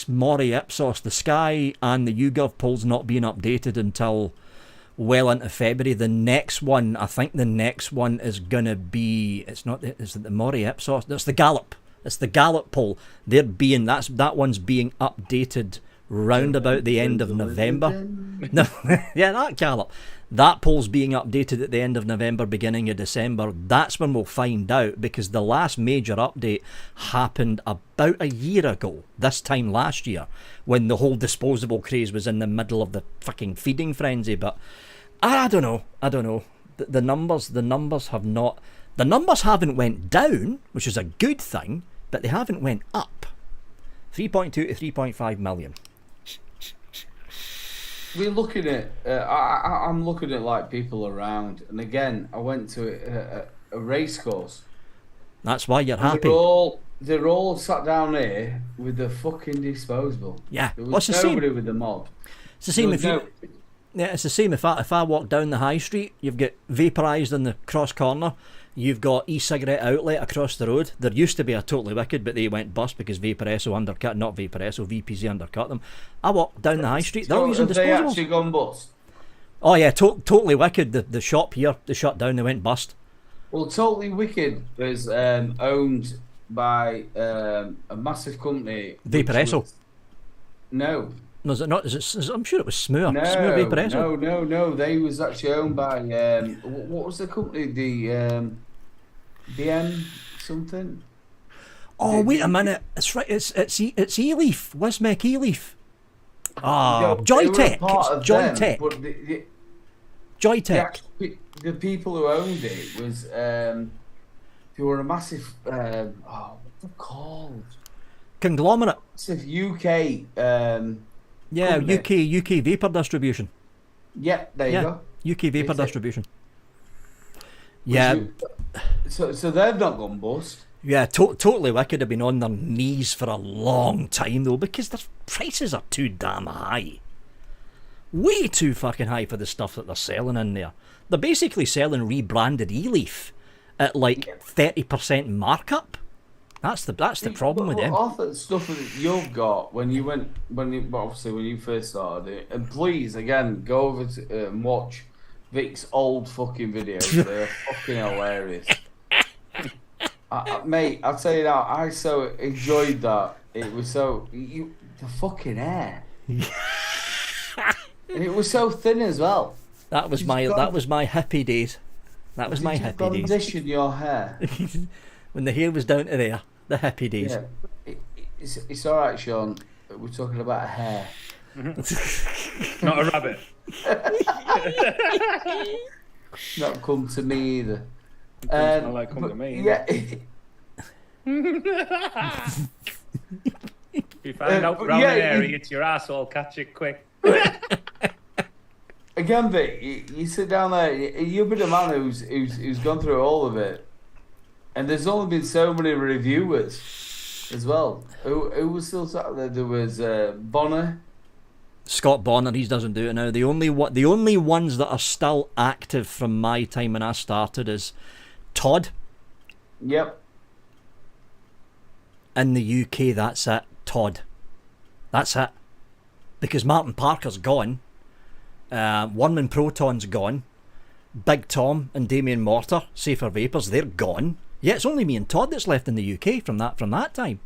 Mori Ipsos, the Sky and the YouGov polls not being updated until well into February. I think the next one is gonna be, is it the Mori Ipsos? It's the Gallup. It's the Gallup poll. That one's being updated round about the end of November. No, yeah, that Gallup. That poll's being updated at the end of November, beginning of December. That's when we'll find out, because the last major update happened about a year ago, this time last year, when the whole disposable craze was in the middle of the fucking feeding frenzy. But I don't know. The numbers haven't went down, which is a good thing, but they haven't went up. 3.2 to 3.5 million. We're looking at. I'm looking at like people around, and again, I went to a race course. That's why you're happy. They're all sat down here with the fucking disposable. Yeah, there was nobody with the mod. It's the same it's the same if I walk down the high street. You've got Vaporized in the cross corner. You've got e-cigarette outlet across the road. There used to be a Totally Wicked, but they went bust because Vaporesso VPZ undercut them. I walk down the high street. They're all using disposables. They actually gone bust? Oh yeah, Totally Wicked. The shop here, they shut down. They went bust. Well, Totally Wicked was owned by a massive company. Vaporesso. No. No, is it not? I'm sure it was Smoor. No, Smoor Vaporesso. No. They was actually owned by what was the company? The BM something. Oh, wait a minute. It's right. It's eLeaf. Wismec eLeaf. Joytech. It's Joytech. Joytech. The people who owned it was they were a massive what's it called? Conglomerate. Massive UK. Yeah, company. UK vapor distribution. Yeah, there you go. UK vapor distribution. Yeah. So they've not gone bust. Yeah, Totally Wicked have been on their knees for a long time though, because their prices are too damn high. Way too fucking high for the stuff that they're selling in there. They're basically selling rebranded eLeaf at like 30% markup. That's the problem with them. Half the stuff that you've got when you first started it, and please again go over to and watch Vic's old fucking videos. They're fucking hilarious. Mate, I'll tell you that I so enjoyed that. It was the fucking hair. And it was so thin as well. That was my hippie days. That was my hippie days. Condition your hair. When the hair was down to there, the hippie days. Yeah. It's all right, Sean. We're talking about hair. Not a rabbit. Not come to me either. Doesn't smell like come to me. Yeah. If you find out round an area, it's your asshole. Catch it quick. Again, Vic, you sit down there. You've been a man who's gone through all of it, and there's only been so many reviewers as well. Who was still sat there? There was Bonner. Scott Bonner, he doesn't do it now. The only ones that are still active from my time when I started is Todd. Yep. In the UK, that's it. Todd. That's it. Because Martin Parker's gone. One Proton's gone. Big Tom and Damien Mortar, Safer Vapors, they're gone. Yeah, it's only me and Todd that's left in the UK from that time.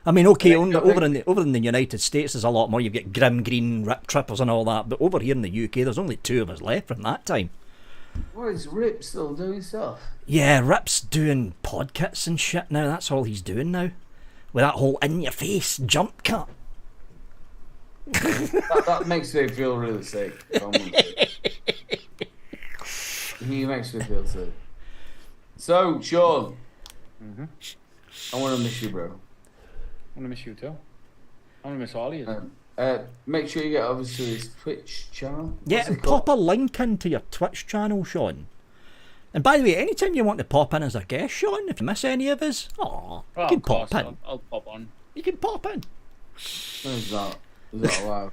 I mean, okay, over in the United States, there's a lot more. You've got Grim Green, Rip Trippers and all that. But over here in the UK, there's only 2 of us left from that time. What is Rip still doing stuff? Yeah, Rip's doing podcasts and shit now. That's all he's doing now. With that whole in-your-face jump cut. that makes me feel really sick. He makes me feel sick. So, Sean, I want to miss you, bro. I want to miss you too. I want to miss all of you. Make sure you get over to his Twitch channel. Yeah, and pop a link into your Twitch channel, Sean. And by the way, anytime you want to pop in as a guest, Sean, if you miss any of us, you can pop in. I'll pop on. You can pop in. Is that allowed?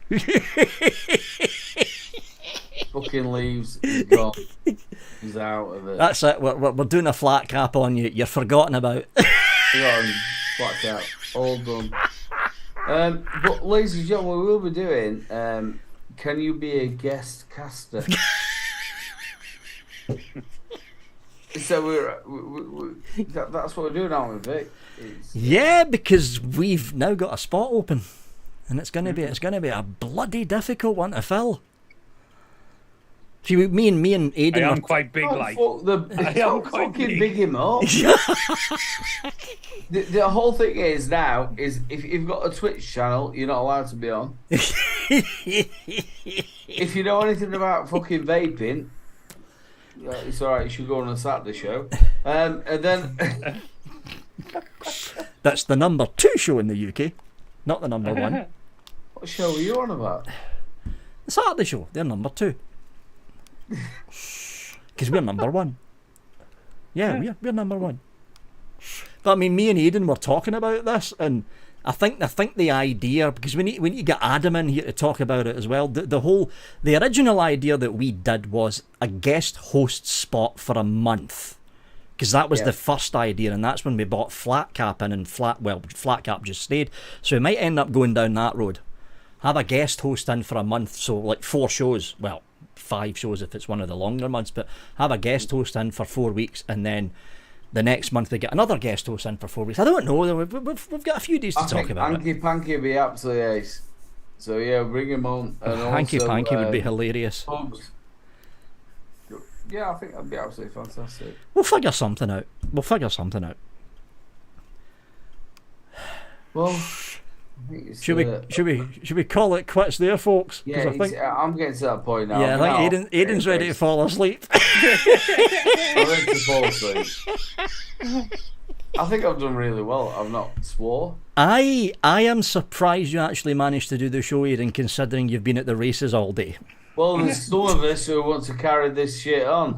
Fucking leaves. He's gone. He's out of it. That's it. We're doing a flat cap on you. You're forgotten about. Forgotten. Flat cap. All done. But ladies and gentlemen, we will be doing. Can you be a guest caster? So that's what we're doing, aren't we, Vic? Yeah, because we've now got a spot open, and it's gonna be a bloody difficult one to fill. See, me and Aiden. I am quite big, like. I am quite big him up. The whole thing is now is if you've got a Twitch channel, you're not allowed to be on. If you know anything about fucking vaping, it's alright. You should go on a Saturday show, and then. That's the number 2 show in the UK, not the number 1. What show are you on about? The Saturday show. They're number 2. Because we're number 1. Yeah, we're number 1. But I mean, me and Aiden were talking about this, and I think the idea, because we need to get Adam in here to talk about it as well. The original idea that we did was a guest host spot for a month. Because that was the first idea, and that's when we bought Flat Cap in, and Flat Cap just stayed. So we might end up going down that road. Have a guest host in for a month, so like 4 shows. Well, 5 shows if it's one of the longer months, but have a guest host in for 4 weeks, and then the next month we get another guest host in for 4 weeks. I don't know. We've got a few days to talk about. Hanky Panky would be absolutely ace. So yeah, bring him on. And Hanky Panky would be hilarious. Yeah, I think that'd be absolutely fantastic. We'll figure something out. Well, should we call it quits there, folks? Yeah, I'm getting to that point now. Yeah, I think Aiden's ready to fall asleep. I'm ready to fall asleep. I think I've done really well. I've not swore. I am surprised you actually managed to do the show, Aiden, considering you've been at the races all day. Well, there's some of us who want to carry this shit on.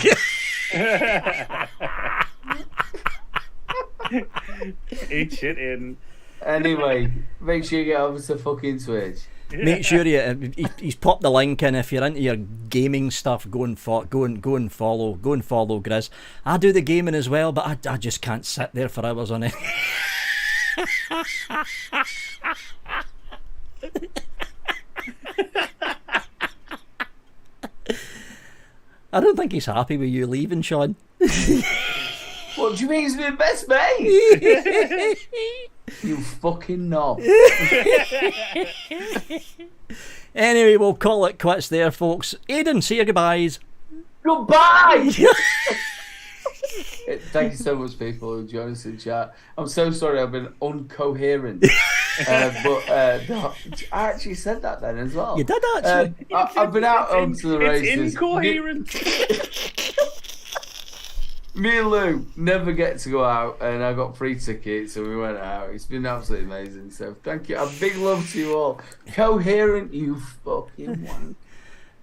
Eat shit in. Anyway, make sure you get over to fucking Twitch. Make sure he's popped the link in. If you're into your gaming stuff, go and follow Grizz. I do the gaming as well, but I just can't sit there for hours on it. I don't think he's happy with you leaving, Sean. What do you mean he's my best mate? You fucking knob. Anyway, we'll call it quits there, folks. Aiden, say your goodbyes. Goodbye! Thank you so much, people who joined us in chat. I'm so sorry I've been uncoherent. No, I actually said that then as well. You did actually. I've been out onto the races. It's incoherent. Me and Lou never get to go out, and I got free tickets, and we went out. It's been absolutely amazing. So thank you. A big love to you all. Coherent, you fucking wank.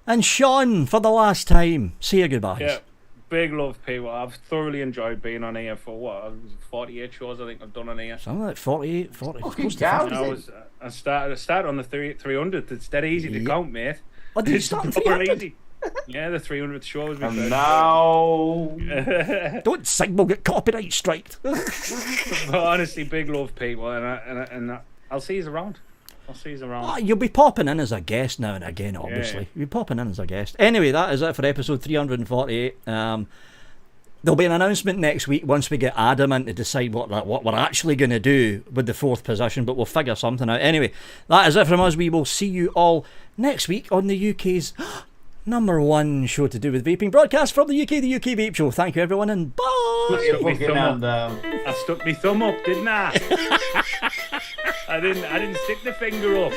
And Sean, for the last time, say your goodbyes. Yeah, big love, people. I've thoroughly enjoyed being on here for 48 shows I think I've done on here. Something like 48, 40. Fucking Close to cow. 50. I started on the 300. It's dead easy to count, mate. Oh, did you It's start on proper 300? easy. Yeah, the 300th show was my And first now, Don't Signal get copyright striked. But honestly, big love, people, and I'll see you around. You'll be popping in as a guest now and again, obviously. Yeah. You'll be popping in as a guest. Anyway, that is it for episode 348. There'll be an announcement next week once we get Adam in to decide what we're actually going to do with the 4th position, but we'll figure something out. Anyway, that is it from us. We will see you all next week on the UK's #1 show to do with vaping, broadcast from the UK Vape Show. Thank you, everyone, and bye. put your fucking hand down. I stuck my thumb up, didn't I? I didn't stick the finger up.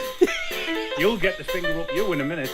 You'll get the finger up, you in a minute.